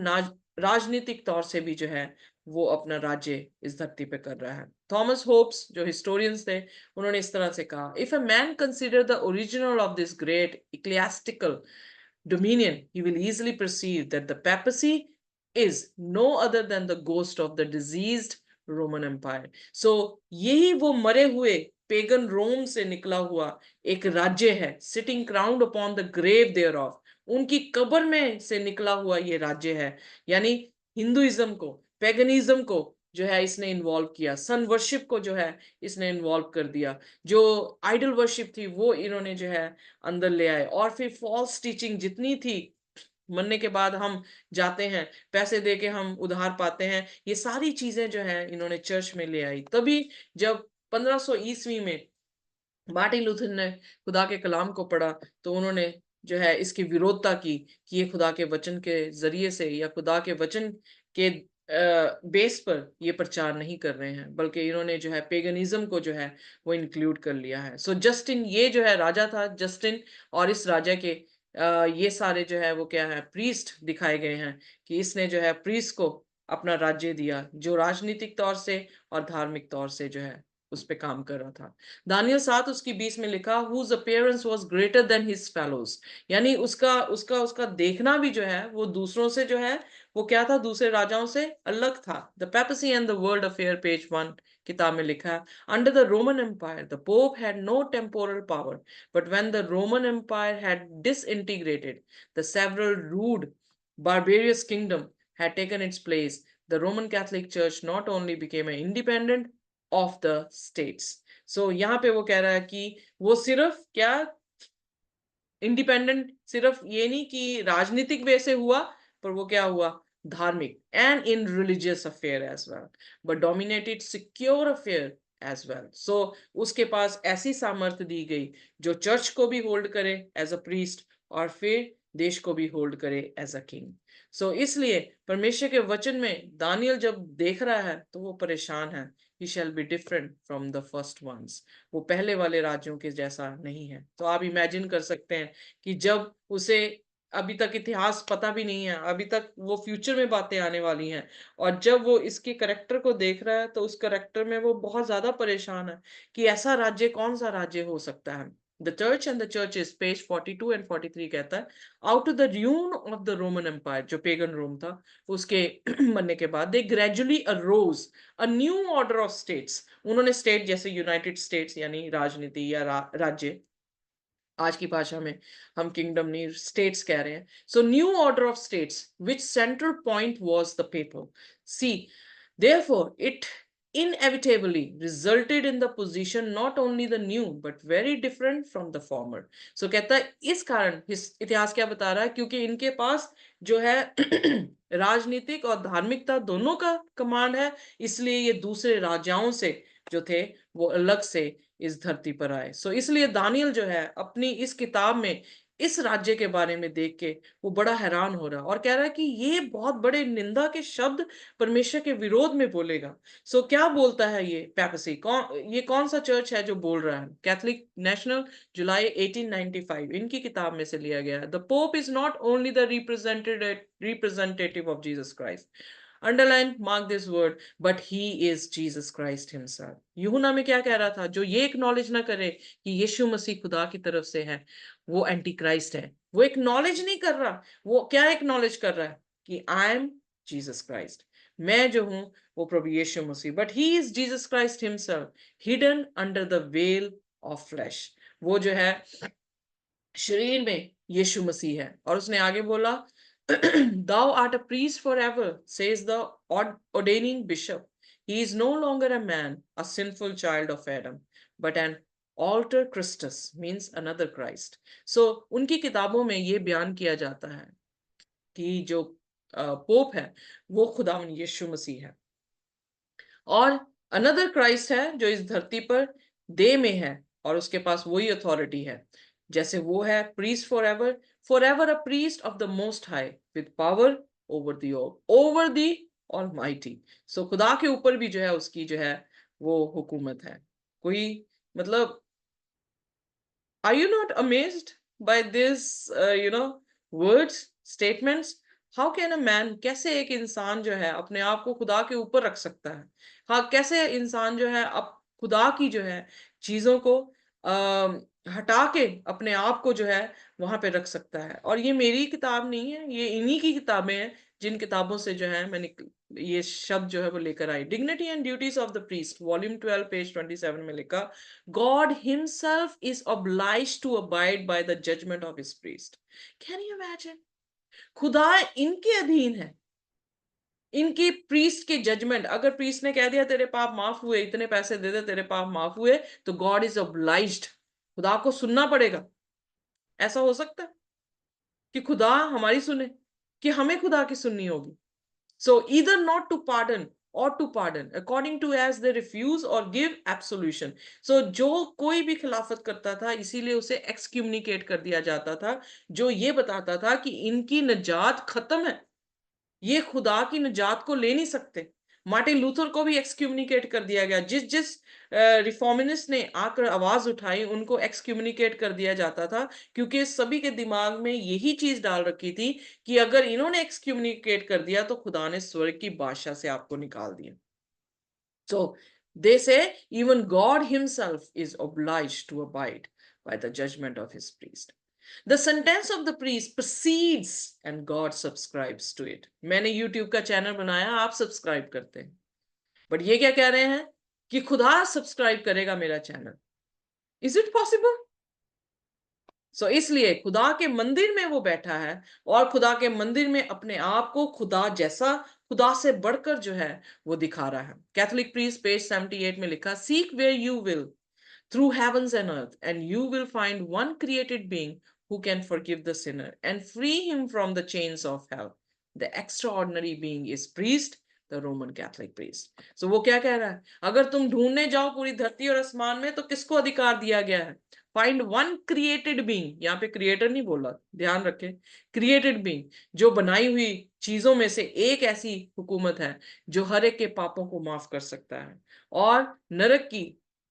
राजनीतिक तौर से भी जो है वो अपना राज्य इस धरती पे कर रहा है। थॉमस होप्स जो हिस्टोरियंस थे, उन्होंने इस तरह से कहा, if a man consider the original of this great ecclesiastical dominion, he will easily perceive that the papacy is no other than the ghost of the diseased Roman Empire. So यही वो मरे हुए पेगन रोम से निकला हुआ एक राज्य है, sitting crowned upon the grave thereof, उनकी कब्र में से निकला हुआ ये राज्य है। यानी हिंदुइज्म को, पेगनिज्म को जो है इसने इन्वॉल्व किया, सन वर्शिप को जो है इसने इन्वॉल्व कर दिया, जो आइडल वर्शिप थी वो इन्होंने जो है अंदर ले आए। और फिर फॉल्स टीचिंग जितनी थी, मरने के बाद हम जाते हैं, पैसे दे के हम उधार पाते हैं, ये सारी चीजें जो है इन्होंने चर्च में ले आई। तभी जब 1500 ईस्वी में मार्टिन लूथर ने खुदा के कलाम को पढ़ा, तो उन्होंने जो है इसकी विरोधता की कि ये खुदा के वचन के जरिए से या खुदा के वचन के बेस पर ये प्रचार नहीं कर रहे हैं, बल्कि इन्होंने जो है पेगनिज्म को जो है वो इंक्लूड कर लिया है। सो जस्टिन ये जो है राजा था जस्टिन, और इस राजा के ये सारे जो है वो क्या है प्रीस्ट दिखाए गए हैं कि इसने जो है प्रीस्ट को अपना राज्य दिया, जो राजनीतिक तौर से और धार्मिक तौर से जो है उस पे काम कर रहा था। दानियल 7 उसकी 20 में लिखा, whose appearance was greater than his fellows, यानी उसका उसका उसका देखना भी जो है वो दूसरों से जो है वो क्या था, दूसरे राजाओं से अलग था। The papacy and the world affair page 1 किताब में लिखा है, under the Roman empire the pope had no temporal power, but when the Roman empire had disintegrated the several rude barbarous kingdom had taken its place, the Roman Catholic Church not only became an independent of the states. So यहाँ पे वो कह रहा है कि वो सिर्फ क्या इंडिपेंडेंट सिर्फ ये नहीं कि राजनीतिक वे से हुआ, पर वो क्या हुआ धार्मिक and in religious affair as well, but dominated secular affair as well. So उसके पास ऐसी सामर्थ्य दी गई जो चर्च को भी होल्ड करे एज अ प्रीस्ट और फिर देश को भी होल्ड करे एज अ किंग। सो इसलिए परमेश्वर के वचन में दानियल जब देख रहा है तो वो परेशान है, he shall be different from the first ones, वो पहले वाले राज्यों के जैसा नहीं है। तो आप इमेजिन कर सकते हैं कि जब उसे अभी तक इतिहास पता भी नहीं है, अभी तक वो फ्यूचर में बातें आने वाली हैं, और जब वो इसके करेक्टर को देख रहा है तो उस करेक्टर में वो बहुत ज्यादा परेशान है कि ऐसा राज्य कौन सा राज्य हो सकता है। The church and the churches page 42 and 43 कहता है, out of the ruin of the Roman empire, जो पेगन रोम था उसके बनने के बाद, they gradually arose a new order of states. उन्होंने स्टेट जैसे यूनाइटेड स्टेट्स यानी राजनीति या राज्य, आज की भाषा में हम किंगडम नहीं स्टेट्स कह रहे हैं। So new order of states which central point was the papal see, therefore it inevitably resulted in the position not only the new but very different from the former. So कहता है इस कारण इतिहास क्या बता रहा है, क्योंकि इनके पास जो है राजनीतिक और धार्मिकता दोनों का कमांड है, इसलिए ये दूसरे राजाओं से जो थे वो अलग से इस धरती पर आए। सो इसलिए दानियल जो है अपनी इस किताब में इस राज्य के बारे में देख के वो बड़ा हैरान हो रहा और कह रहा है कि ये बहुत बड़े निंदा के शब्द परमेश्वर के विरोध में बोलेगा। सो क्या बोलता है ये पेपेसी, ये कौन सा चर्च है जो बोल रहा है? कैथलिक नेशनल, जुलाई 1895, इनकी किताब में से लिया गया है। The pope is not only the representative of Jesus Christ, underline mark this word, but he is Jesus Christ himself. यूहन्ना में क्या कह रहा था, जो ये एक्नॉलेज ना करे कि यीशु मसीह खुदा की तरफ से है वो एंटी क्राइस्ट है। वो एक्नॉलेज नहीं कर रहा, वो क्या एक्नॉलेज कर रहा है कि आई एम जीसस क्राइस्ट, मैं जो हूं वो प्रभु Yeshu Masih, but he is Jesus Christ himself hidden under the veil of flesh. वो जो है शरीर में यीशु मसीह है। और उसने आगे बोला, thou art a priest forever, says the ordaining bishop. He is no longer a man, a sinful child of Adam, but an alter Christus, means another Christ. So उनकी किताबों में ये बयान किया जाता है कि जो पोप है वो खुदावन यीशु मसीह है, और अनदर क्राइस्ट है जो इस धरती पर देह में है और उसके पास वही अथॉरिटी है जैसे वो है priest for ever a priest of the most high with power over the almighty. So खुदा के ऊपर भी जो है उसकी जो है वो हुकूमत है। कोई मतलब, are you not amazed by this words statements? How can a man, कैसे एक इंसान जो है अपने आप को खुदा के ऊपर रख सकता है? हाँ, कैसे इंसान जो है अब खुदा की जो है चीजों को हटा के अपने आप को जो है वहां पे रख सकता है? और ये मेरी किताब नहीं है, ये इन्हीं की किताबें हैं जिन किताबों से जो है मैंने ये शब्द जो है वो लेकर आई। Dignity and duties of the priest, volume 12 page 27 में लिखा, God himself is obliged to abide by the judgment of his priest. Can you imagine? खुदा इनके अधीन है, इनकी प्रीस्ट के जजमेंट। अगर प्रीस्ट ने कह दिया तेरे पाप माफ हुए, इतने पैसे दे दे तेरे पाप माफ हुए, तो गॉड इज obliged, खुदा को सुनना पड़ेगा। ऐसा हो सकता है कि खुदा हमारी सुने, कि हमें खुदा की सुननी होगी? So either not to pardon or to pardon according to as they refuse or give absolution. So जो कोई भी खिलाफत करता था इसीलिए उसे एक्सक्यूमनिकेट कर दिया जाता था, जो ये बताता था कि इनकी निजात खत्म है, ये खुदा की निजात को ले नहीं सकते। मार्टिन लूथर को भी एक्सक्यूमिनिकेट कर दिया गया। जिस जिस रिफॉर्मिनिस्ट ने आकर आवाज उठाई उनको एक्सक्यूमिनिकेट कर दिया जाता था, क्योंकि सभी के दिमाग में यही चीज डाल रखी थी कि अगर इन्होंने एक्सक्यूमिनिकेट कर दिया तो खुदा ने स्वर्ग की बादशाह से आपको निकाल दिया। So they say even God himself is obliged to abide by the judgment of his priest. The sentence of the priest proceeds and God subscribes to it. मैंने YouTube का चैनल बनाया, आप सब्सक्राइब करते हैं, बट ये क्या कह रहे हैं कि खुदा सब्सक्राइब करेगा मेरा channel. Is it possible? So इसलिए खुदा के मंदिर में वो बैठा है और खुदा के मंदिर में अपने आप को खुदा जैसा, खुदा से बढ़कर जो है वो दिखा रहा है। कैथोलिक प्रीस्ट पेज 78 में लिखा, seek where you will through heavens and earth, and you will find one created being who can forgive the sinner and free him from the chains of hell. The extraordinary being is priest, the Roman Catholic priest. So वो क्या कह रहा है, अगर तुम ढूंढने जाओ पूरी धरती और आसमान में तो किसको अधिकार दिया गया है? फाइंड वन क्रिएटेड बीइंग, यहाँ पे क्रिएटर नहीं बोला, ध्यान रखें, क्रिएटेड बीइंग, जो बनाई हुई चीजों में से एक ऐसी हुकूमत है जो हर एक के पापों को माफ कर सकता है और नरक की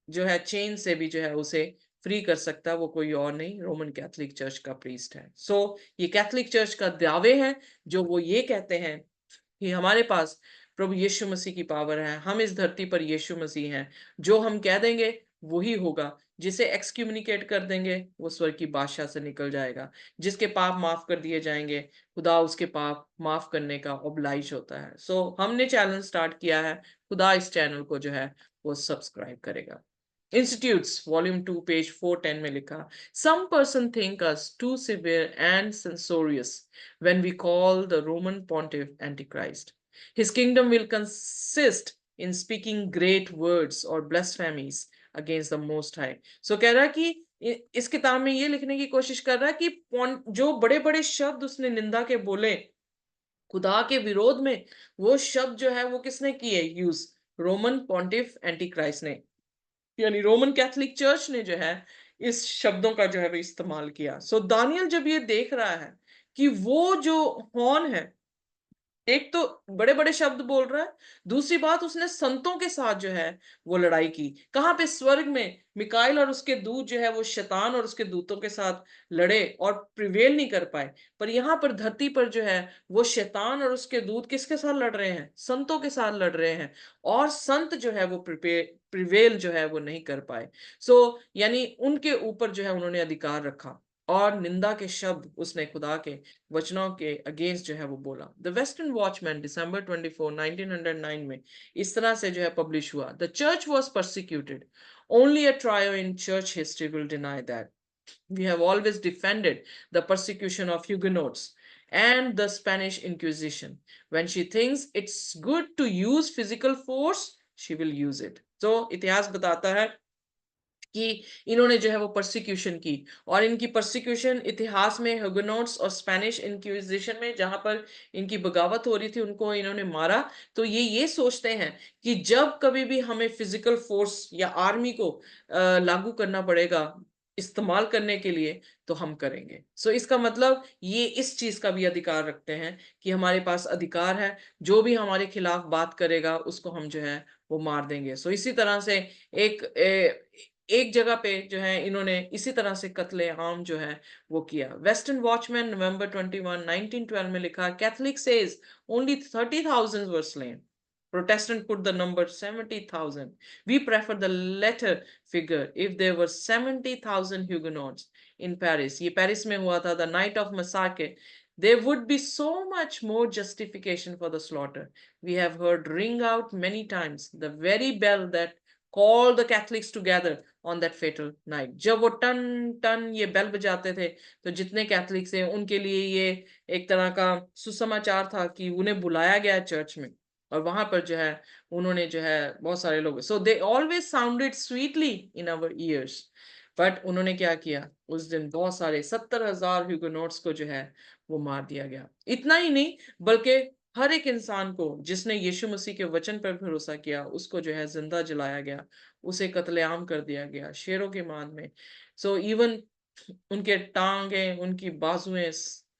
जो है चेन से भी जो है उसे फ्री कर सकता है, वो कोई और नहीं, रोमन कैथोलिक चर्च का प्रीस्ट है। सो ये कैथोलिक चर्च का दावे हैं जो वो ये कहते हैं कि हमारे पास प्रभु यीशु मसीह की पावर है, हम इस धरती पर यीशु मसीह हैं, जो हम कह देंगे वही होगा, जिसे एक्सक्यूमिनिकेट कर देंगे वो स्वर्ग की बादशाह से निकल जाएगा, जिसके पाप माफ कर दिए जाएंगे खुदा उसके पाप माफ करने का ऑब्लाइज होता है। सो हमने चैलेंज स्टार्ट किया है, खुदा इस चैनल को जो है वो सब्सक्राइब करेगा। Institutes, Volume 2, page 410 में लिखा, some person think us too severe and censorious when we call the Roman pontiff Antichrist. His kingdom will consist in speaking great words or blasphemies against the Most High. So कह रहा है कि इस किताब में ये लिखने की कोशिश कर रहा है कि जो बड़े बड़े शब्द उसने निंदा के बोले खुदा के विरोध में, वो शब्द जो है वो किसने किए यूज? रोमन पॉन्टिफ एंटीक्राइस्ट ने, यानी रोमन कैथोलिक चर्च ने जो है इस शब्दों का जो है वो इस्तेमाल किया। सो दानियल जब ये देख रहा है कि वो जो हॉर्न है, एक तो बड़े बड़े शब्द बोल रहा है, दूसरी बात उसने संतों के साथ जो है वो लड़ाई की। कहां पे? स्वर्ग में मिकाइल और उसके दूत जो है वो शैतान और उसके दूतों के साथ लड़े और प्रिवेल नहीं कर पाए, पर यहाँ पर धरती पर जो है वो शैतान और उसके दूत किसके साथ लड़ रहे हैं? संतों के साथ लड़ रहे हैं, और संत जो है वो प्रिवेल जो है वो नहीं कर पाए। सो यानी उनके ऊपर जो है उन्होंने अधिकार रखा और निंदा के शब्द उसने खुदा के वचनों के अगेंस्ट जो है वो बोला। द वेस्टर्न वॉचमैन December 24, 1909 में इस तरह से जो है पब्लिश हुआ, the church was persecuted, only a tyro in church history will deny that, we have always defended the persecution of Huguenots and the Spanish Inquisition. When she thinks it's good to use physical force, she will use it. So इतिहास बताता है कि इन्होंने जो है वो परसिक्यूशन की, और इनकी परसिक्यूशन इतिहास में हुगेनोट्स और स्पेनिश इंक्विजिशन में जहां पर इनकी बगावत हो रही थी उनको इन्होंने मारा। तो ये सोचते हैं कि जब कभी भी हमें फिजिकल फोर्स या आर्मी को लागू करना पड़ेगा इस्तेमाल करने के लिए तो हम करेंगे। सो इसका मतलब ये इस चीज का भी अधिकार रखते हैं कि हमारे पास अधिकार है, जो भी हमारे खिलाफ बात करेगा उसको हम जो है वो मार देंगे। सो इसी तरह से एक जगह पे जो है इन्होंने इसी तरह से कत्ले आम जो है वो किया। वेस्टर्न वॉचमैन November 21, 1912 में लिखा, Catholic says only 30,000 were slain. Protestant put the number 70,000. We prefer the latter figure if there were 70,000 Huguenots in Paris. ये पेरिस में हुआ था, the night of massacre. There would be so much more justification for the slaughter. We have heard ring out many times the very bell that called the Catholics together on that fatal night. जब वो टन टन ये बेल बजाते थे तो जितने कैथलिक्स हैं उनके लिए ये एक तरह का सुसमाचार था कि उन्हें बुलाया गया चर्च में, और वहां पर जो है उन्होंने जो है बहुत सारे लोग, so they always sounded sweetly in our ears, but उन्होंने क्या किया उस दिन? बहुत सारे 70,000 ह्यूगेनोट्स को जो है वो मार दिया गया। इतना ही नहीं बल्कि हर एक इंसान को जिसने यीशु मसीह के वचन पर भरोसा किया उसको जो है जिंदा जलाया गया, उसे कत्लेआम कर दिया गया शेरों के मान में। सो इवन उनके टांगे, उनकी बाजुएं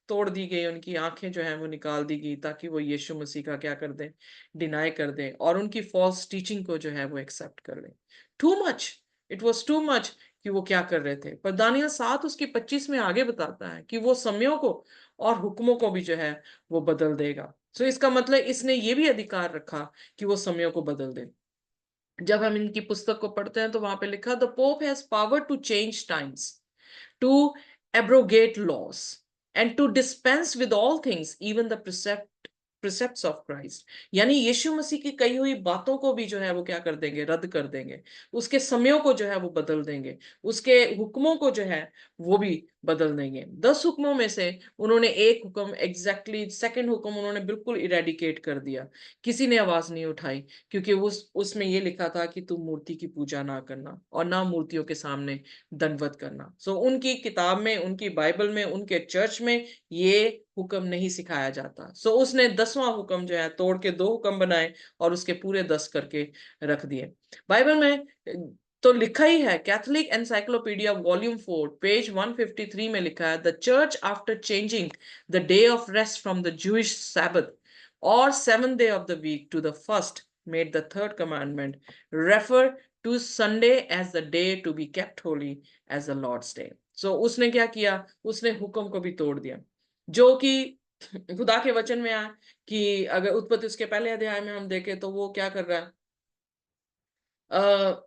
तोड़ दी गई, उनकी आंखें जो है वो निकाल दी गई, ताकि वो यीशु मसीह का क्या कर दें, डिनाई कर दें और उनकी फॉल्स टीचिंग को जो है वो एक्सेप्ट कर लें। Too much, it was too much कि वो क्या कर रहे थे। पर दानियल 7 उसकी 25 में आगे बताता है कि वो समयों को और हुक्मों को भी जो है वो बदल देगा। सो इसका मतलब इसने ये भी अधिकार रखा कि वो समयों को बदल दे। जब हम इनकी पुस्तक को पढ़ते हैं तो वहां पे लिखा, the pope has power to change times, to abrogate laws, and to dispense with all things, even the precepts of Christ। यानी यीशु मसीह की कही हुई बातों को भी जो है वो क्या कर देंगे, रद्द कर देंगे, उसके समयों को जो है वो बदल देंगे, उसके हुक्मों को जो है वो भी बदल देंगे। 10 हुक्मों में से उन्होंने एक हुक्म एग्जैक्टली, सेकंड हुक्म उन्होंने बिल्कुल इरेडिकेट कर दिया, किसी ने आवाज नहीं उठाई, क्योंकि उसमें ये लिखा था कि तू मूर्ति की पूजा ना करना और ना मूर्तियों के सामने दंडवत करना। सो उनकी किताब में, उनकी बाइबल में, उनके चर्च में ये हुक्म नहीं सिखाया जाता। सो उसने 10वां हुक्म जो है तोड़ के 2 हुक्म बनाए और उसके पूरे 10 करके रख दिए। बाइबल में तो लिखा ही है, कैथोलिक एनसाइक्लोपीडिया वॉल्यूम 4 पेज 153 में लिखा है, the church after changing the day of rest from the Jewish Sabbath और 7th day of the week to the first, made the third commandment refer to Sunday as the day to be kept holy as the Lord's day। So उसने क्या किया, उसने हुक्म को भी तोड़ दिया, जो कि खुदा के वचन में आया कि अगर उत्पत्ति उसके पहले अध्याय में हम देखें तो वो क्या कर रहा है,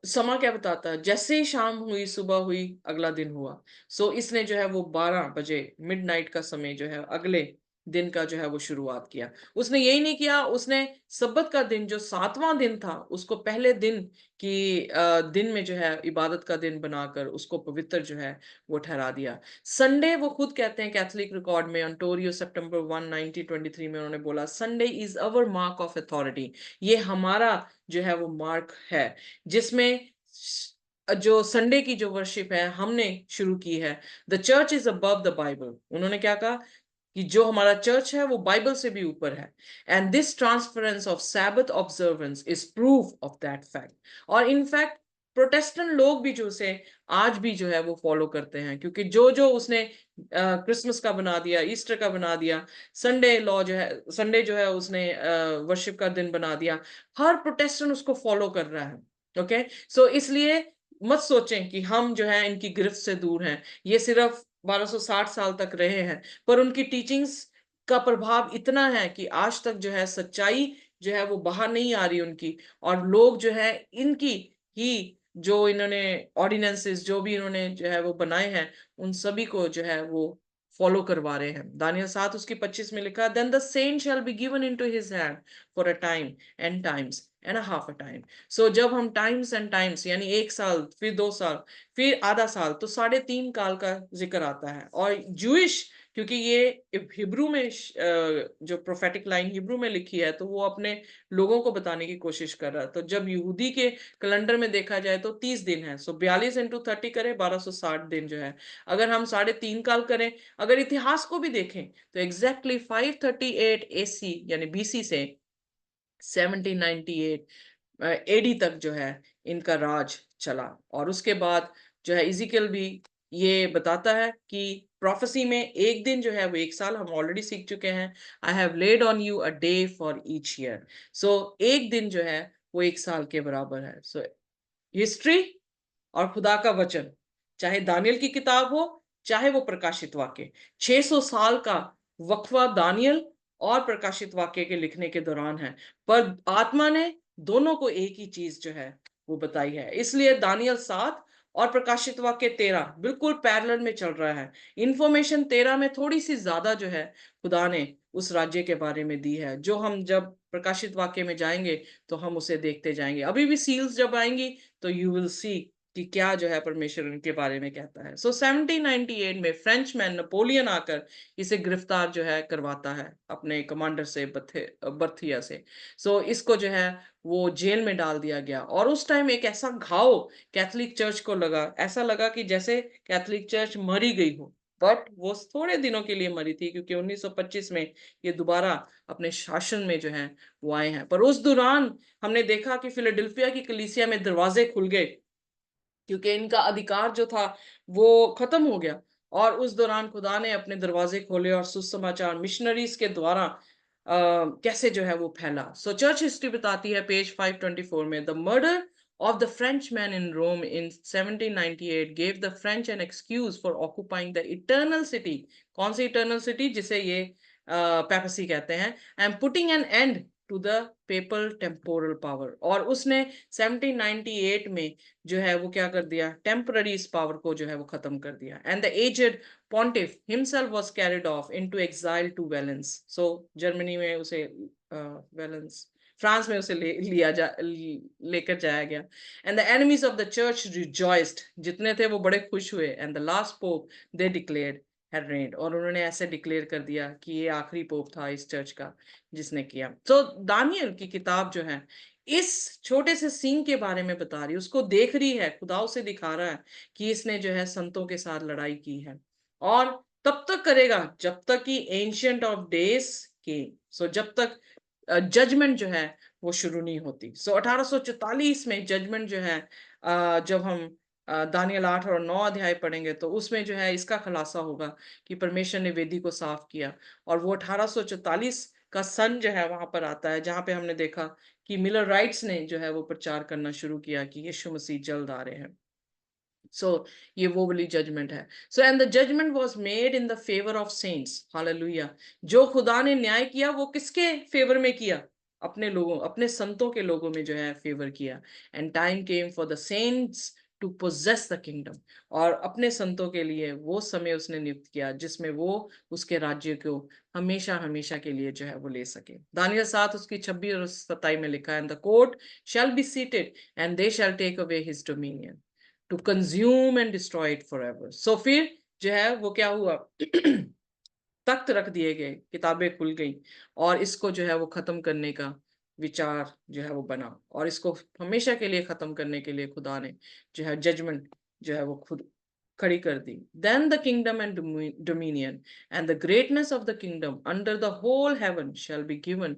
समा क्या बताता है, जैसे ही शाम हुई, सुबह हुई, अगला दिन हुआ। सो इसने जो है वो 12 बजे मिडनाइट का समय जो है अगले दिन का जो है वो शुरुआत किया। उसने यही नहीं किया, उसने सब्बत का दिन जो 7वां दिन था उसको पहले दिन की दिन में जो है इबादत का दिन बनाकर उसको पवित्र जो है वो ठहरा दिया। संडे, वो खुद कहते हैं कैथोलिक रिकॉर्ड में ओंटारियो सितंबर 1 1923 में उन्होंने बोला, Sunday is our mark of authority. ये हमारा जो है वो मार्क है, जिसमें जो संडे की जो वर्शिप है हमने शुरू की है। The church is above the Bible. उन्होंने क्या कहा कि जो हमारा चर्च है वो बाइबल से भी ऊपर है। And this transference of Sabbath observance is proof of that fact. और इनफैक्ट प्रोटेस्टेंट लोग भी जो से आज भी जो है वो फॉलो करते हैं, क्योंकि जो जो उसने क्रिसमस का बना दिया, ईस्टर का बना दिया, संडे लॉ जो है, संडे जो है उसने वर्शिप का दिन बना दिया, हर प्रोटेस्टेंट उसको फॉलो कर रहा है। ओके, सो इसलिए मत सोचें कि हम जो है इनकी गिरफ्त से दूर हैं। ये सिर्फ 1260 साल तक रहे हैं, पर उनकी टीचिंग्स का प्रभाव इतना है कि आज तक जो है सच्चाई जो है वो बाहर नहीं आ रही उनकी, और लोग जो है इनकी ही जो इन्होंने ऑर्डिनेंसेस जो भी इन्होंने जो है वो बनाए हैं उन सभी को जो है वो फॉलो करवा रहे हैं। दानियल 7 उसकी 25 में लिखा, then the saint shall be given into his hand for a time and times and a half a time. So जब हम टाइम्स एंड टाइम्स यानी 1 साल, फिर 2 साल, फिर आधा साल, तो 3.5 काल का जिक्र आता है। और जूइश, क्योंकि ये हिब्रू में जो प्रोफेटिक लाइन हिब्रू में लिखी है, तो वो अपने लोगों को बताने की कोशिश कर रहा है। तो जब यहूदी के कैलेंडर में देखा जाए तो 30 दिन है। सो 42 इंटू 30 करें, 1260 दिन जो है। अगर हम 3.5 काल करें, अगर इतिहास को भी देखें तो एग्जैक्टली 538 AC यानी BC से 1798 एडी तक जो है इनका राज चला। और उसके बाद जो है इजिकल भी ये बताता है कि प्रोफेसी में एक दिन जो है वो 1 साल, हम ऑलरेडी सीख चुके हैं। I have laid on you a day for each year. So एक दिन जो है वो 1 साल के बराबर है। सो हिस्ट्री और खुदा का वचन, चाहे दानियल की किताब हो चाहे वो प्रकाशित वाक्य, 600 साल का वक्फा दानियल और प्रकाशित वाक्य के लिखने के दौरान है, पर आत्मा ने दोनों को एक ही चीज जो है वो बताई है। इसलिए दानियल 7 और प्रकाशित वाक्य 13 बिल्कुल पैरेलल में चल रहा है। इंफॉर्मेशन 13 में थोड़ी सी ज्यादा जो है खुदा ने उस राज्य के बारे में दी है, जो हम जब प्रकाशित वाक्य में जाएंगे तो हम उसे देखते जाएंगे। अभी भी सील्स जब आएंगी तो यू विल सी कि क्या जो है परमेश्वर उनके बारे में कहता है। सो 1798 में फ्रेंच मैन नेपोलियन आकर इसे गिरफ्तार जो है करवाता है अपने कमांडर से, बर्थिया से। सो इसको जो है वो जेल में डाल दिया गया। और उस टाइम एक ऐसा घाव कैथोलिक चर्च को लगा, ऐसा लगा कि जैसे कैथोलिक चर्च मरी गई हो। बट वो थोड़े दिनों के लिए मरी थी, क्योंकि 1925 में ये दोबारा अपने शासन में जो है वो आए हैं। पर उस दौरान हमने देखा कि फिलाडेल्फिया की कलीसिया में दरवाजे खुल गए, क्योंकि इनका अधिकार जो था वो खत्म हो गया। और उस दौरान खुदा ने अपने दरवाजे खोले और सुसमाचार मिशनरीज के द्वारा कैसे जो है वो फैला। सो चर्च हिस्ट्री बताती है पेज 524 में, the murder of the Frenchman in Rome in 1798 gave the French an excuse for occupying the eternal city। कौन सी eternal city? जिसे ये papacy कहते हैं, and putting an end to the papal temporal power। और उसने 1798 में जो है वो क्या कर दिया, टेम्पररी इस पावर को जो है वो खत्म कर दिया। and the aged pontiff himself was carried off into exile to Valence। so Germany में उसे वेलेंस, फ्रांस में उसे लेकर जाया गया। And the enemies of the church rejoiced, जितने थे वो बड़े खुश हुए। And the last pope they declared had reigned, और उन्होंने ऐसे डिक्लेयर कर दिया कि ये आखिरी पोप था इस चर्च का जिसने किया। तो दानियल की किताब जो है इस छोटे से सींग के बारे में बता रही है, उसको देख रही है, खुदा उसे दिखा रहा है कि इसने जो है संतों के साथ लड़ाई की है, और तब तक करेगा जब तक कि एंशिएंट ऑफ डेज के, सो जब तक जजमेंट जो है वो शुरू नहीं होती। सो 1844 में जजमेंट जो है, जब हम दानियल 8 और 9 अध्याय पढ़ेंगे तो उसमें जो है इसका खुलासा होगा कि परमेश्वर ने वेदी को साफ किया। और वो 1844 का सन जो है वहां पर आता है जहां पे हमने देखा कि मिलर राइट्स ने जो है वो प्रचार करना शुरू किया कि यीशु मसीह जल्द आ रहे हैं। सो ये वो वाली जजमेंट है। So and the judgement was made in the favour of saints, hallelujah. जो खुदा ने न्याय किया वो किसके फेवर में किया? अपने लोगों, अपने संतों के लोगों में जो है फेवर किया। And time came for the saints to possess the kingdom, और अपने संतों के लिए वो समय उसने नियुक्त किया जिसमें वो उसके राज्य को हमेशा हमेशा के लिए जो है वो ले सके। दानियल 7 उसकी 26 और 27 में लिखा है, and the court shall be seated and they shall take away his dominion to consume and destroy it forever. So फिर जो है वो क्या हुआ तख्त रख दिए गए, किताबें खुल गई, और इसको जो है वो खत्म करने का विचार जो है वो बना, और इसको हमेशा के लिए खत्म करने के लिए खुदा ने जो है जजमेंट जो है वो खुद खड़ी कर दी। Then the kingdom and dominion and the greatness of the kingdom under the whole heaven shall be given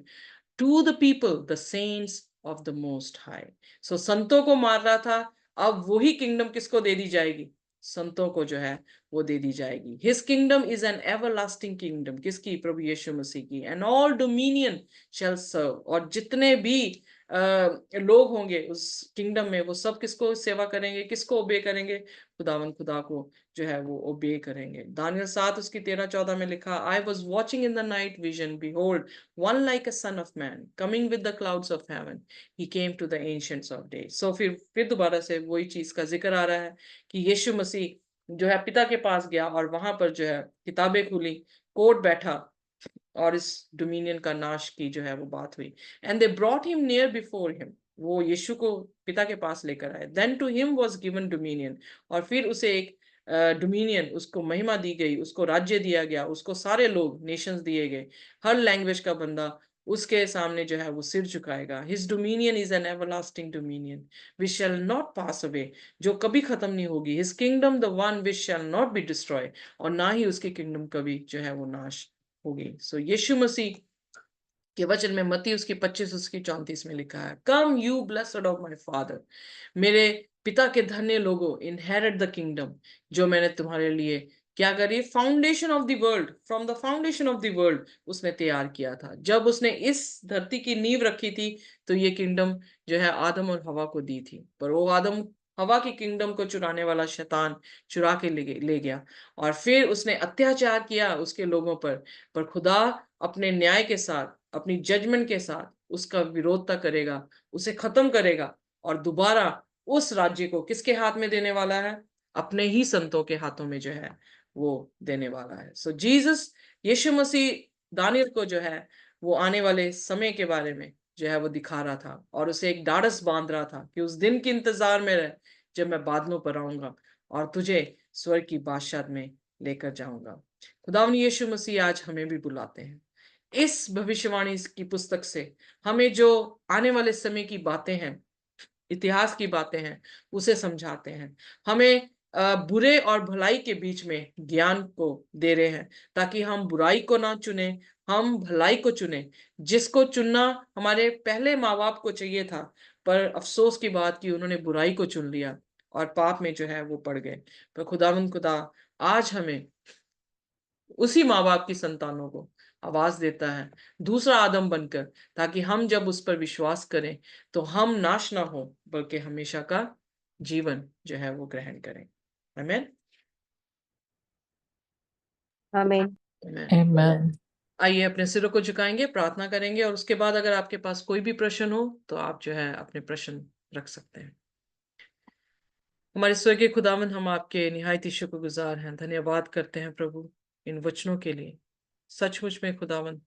to the people the saints of the most high. So संतों को मार रहा था, अब वही किंगडम किसको दे दी जाएगी? संतों को जो है वो दे दी जाएगी। His kingdom is an everlasting kingdom, किसकी? प्रभु यीशु मसीह की। एंड ऑल डोमिनियन शैल सर्व, और जितने भी लोग होंगे उस किंगडम में वो सब किसको सेवा करेंगे, किसको ओबे करेंगे? खुदावन खुदा को जो है वो ओबे करेंगे। दानियल 7 उसकी 13-14 में लिखा, I was watching in the night vision, behold one like a son of man coming with the clouds of heaven, he came to the ancients of days। so फिर दोबारा से वही चीज का जिक्र आ रहा है कि यीशु मसीह जो है पिता के पास गया और वहां पर जो है किताबें खुली, कोर्ट बैठा, और इस डोमिनियन का नाश की जो है वो बात हुई। And they brought him near before him, वो यीशु को पिता के पास लेकर आए। Then to him was given dominion, और फिर उसे एक डोमिनियन, उसको महिमा दी गई, उसको राज्य दिया गया, उसको सारे लोग नेशंस दिए गए, हर लैंग्वेज का बंदा उसके सामने जो है वो सिर झुकाएगा। His dominion is an everlasting dominion which shall not pass away, जो कभी खत्म नहीं होगी। His kingdom the one which shall not be destroy, और ना ही उसकी किंगडम कभी जो है वो नाश होगी। सो यीशु मसीह के वचन में मत्ती उसकी 25 उसकी 34 में लिखा है, come you blessed of my father, मेरे पिता के धन्य लोगों, इनहेरिट द किंगडम जो मैंने तुम्हारे लिए क्या करी, foundation of the world, from the foundation of the world उसने तैयार किया था। जब उसने इस धरती की नींव रखी थी तो ये किंगडम जो है आदम और हवा को दी थी, पर वो आदम हवा की किंगडम को चुराने वाला शैतान चुरा के ले गया, और फिर उसने अत्याचार किया उसके लोगों पर खुदा अपने न्याय के साथ, अपनी जजमेंट के साथ उसका विरोधता करेगा, उसे खत्म करेगा, और दोबारा उस राज्य को किसके हाथ में देने वाला है? अपने ही संतों के हाथों में जो है वो देने वाला है। सो जीसस, यीशु मसीह दानियल को जो है वो आने वाले समय के बारे में जो है वो दिखा रहा था, और उसे एक ढाढ़स बांध रहा था कि उस दिन के इंतजार में रह जब मैं बादलों पर आऊंगा और तुझे स्वर्ग की बादशाह में लेकर जाऊंगा। खुदावंद यीशु मसीह आज हमें भी बुलाते हैं इस भविष्यवाणी की पुस्तक से, हमें जो आने वाले समय की बातें हैं, इतिहास की बातें हैं, उसे समझाते हैं, हमें बुरे और भलाई के बीच में ज्ञान को दे रहे हैं ताकि हम बुराई को ना चुने, हम भलाई को चुने। जिसको चुनना हमारे पहले माँ बाप को चाहिए था, पर अफसोस की बात कि उन्होंने बुराई को चुन लिया और पाप में जो है वो पड़ गए। पर खुदावंद खुदा आज हमें उसी माँ बाप की संतानों को आवाज देता है दूसरा आदम बनकर, ताकि हम जब उस पर विश्वास करें तो हम नाश ना हो बल्कि हमेशा का जीवन जो है वो ग्रहण करें। आमीन। आमीन। आमीन। Amen. आइए अपने सिरों को झुकाएंगे, प्रार्थना करेंगे, और उसके बाद अगर आपके पास कोई भी प्रश्न हो तो आप जो है अपने प्रश्न रख सकते हैं। हमारे स्वर्गीय खुदावंद, हम आपके निहायत ही शुक्रगुजार हैं, धन्यवाद करते हैं प्रभु इन वचनों के लिए। सचमुच में खुदावंद,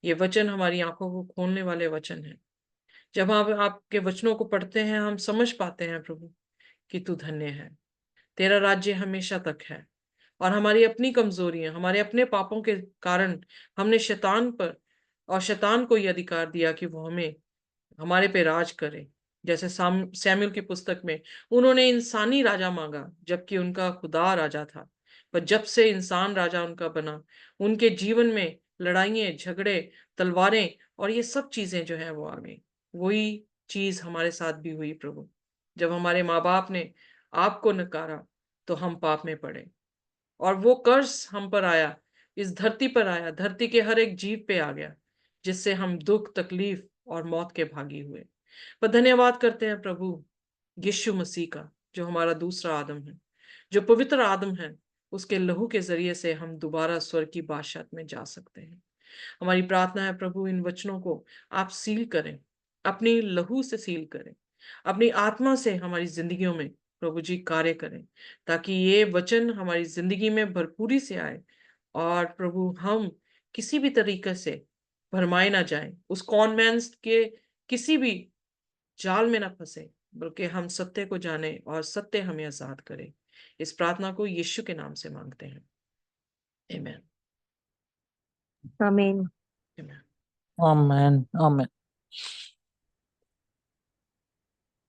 ये वचन हमारी आंखों को खोलने वाले वचन हैं। जब हम आपके वचनों को पढ़ते हैं हम समझ पाते हैं प्रभु कि तू धन्य है, तेरा राज्य हमेशा तक है। और हमारी अपनी कमजोरियां, हमारे अपने पापों के कारण हमने शैतान पर और शैतान को यह अधिकार दिया कि वो हमारे पे राज करे। जैसे सैमुअल की पुस्तक में उन्होंने इंसानी राजा मांगा जबकि उनका खुदा राजा था। पर जब से इंसान राजा उनका बना, उनके जीवन में लड़ाइयाँ, झगड़े, तलवारें और ये सब चीजें जो है वो आ गई। वही चीज हमारे साथ भी हुई प्रभु। जब हमारे माँ बाप ने आपको नकारा तो हम पाप में पड़े, और वो कर्ज हम पर आया, इस धरती पर आया, धरती के हर एक जीव पे आ गया, जिससे हम दुख, तकलीफ और मौत के भागी हुए। पर धन्यवाद करते हैं प्रभु यीशु मसीह का, जो हमारा दूसरा आदम है, जो पवित्र आदम है। उसके लहू के जरिए से हम दोबारा स्वर्ग की बादशाहत में जा सकते हैं। हमारी प्रार्थना है प्रभु, इन वचनों को आप सील करें, अपनी लहू से सील करें, अपनी आत्मा से हमारी जिंदगियों में प्रभु जी कार्य करें, ताकि ये वचन हमारी जिंदगी में भरपूरी से आए, और प्रभु हम किसी भी तरीके से भरमाए ना जाएं, उस कॉन्वेंस के किसी भी जाल में ना फंसे, बल्कि हम सत्य को जाने और सत्य हमें आजाद करे। इस प्रार्थना को यीशु के नाम से मांगते हैं। आमीन। आमीन। आमीन। Amen. Amen.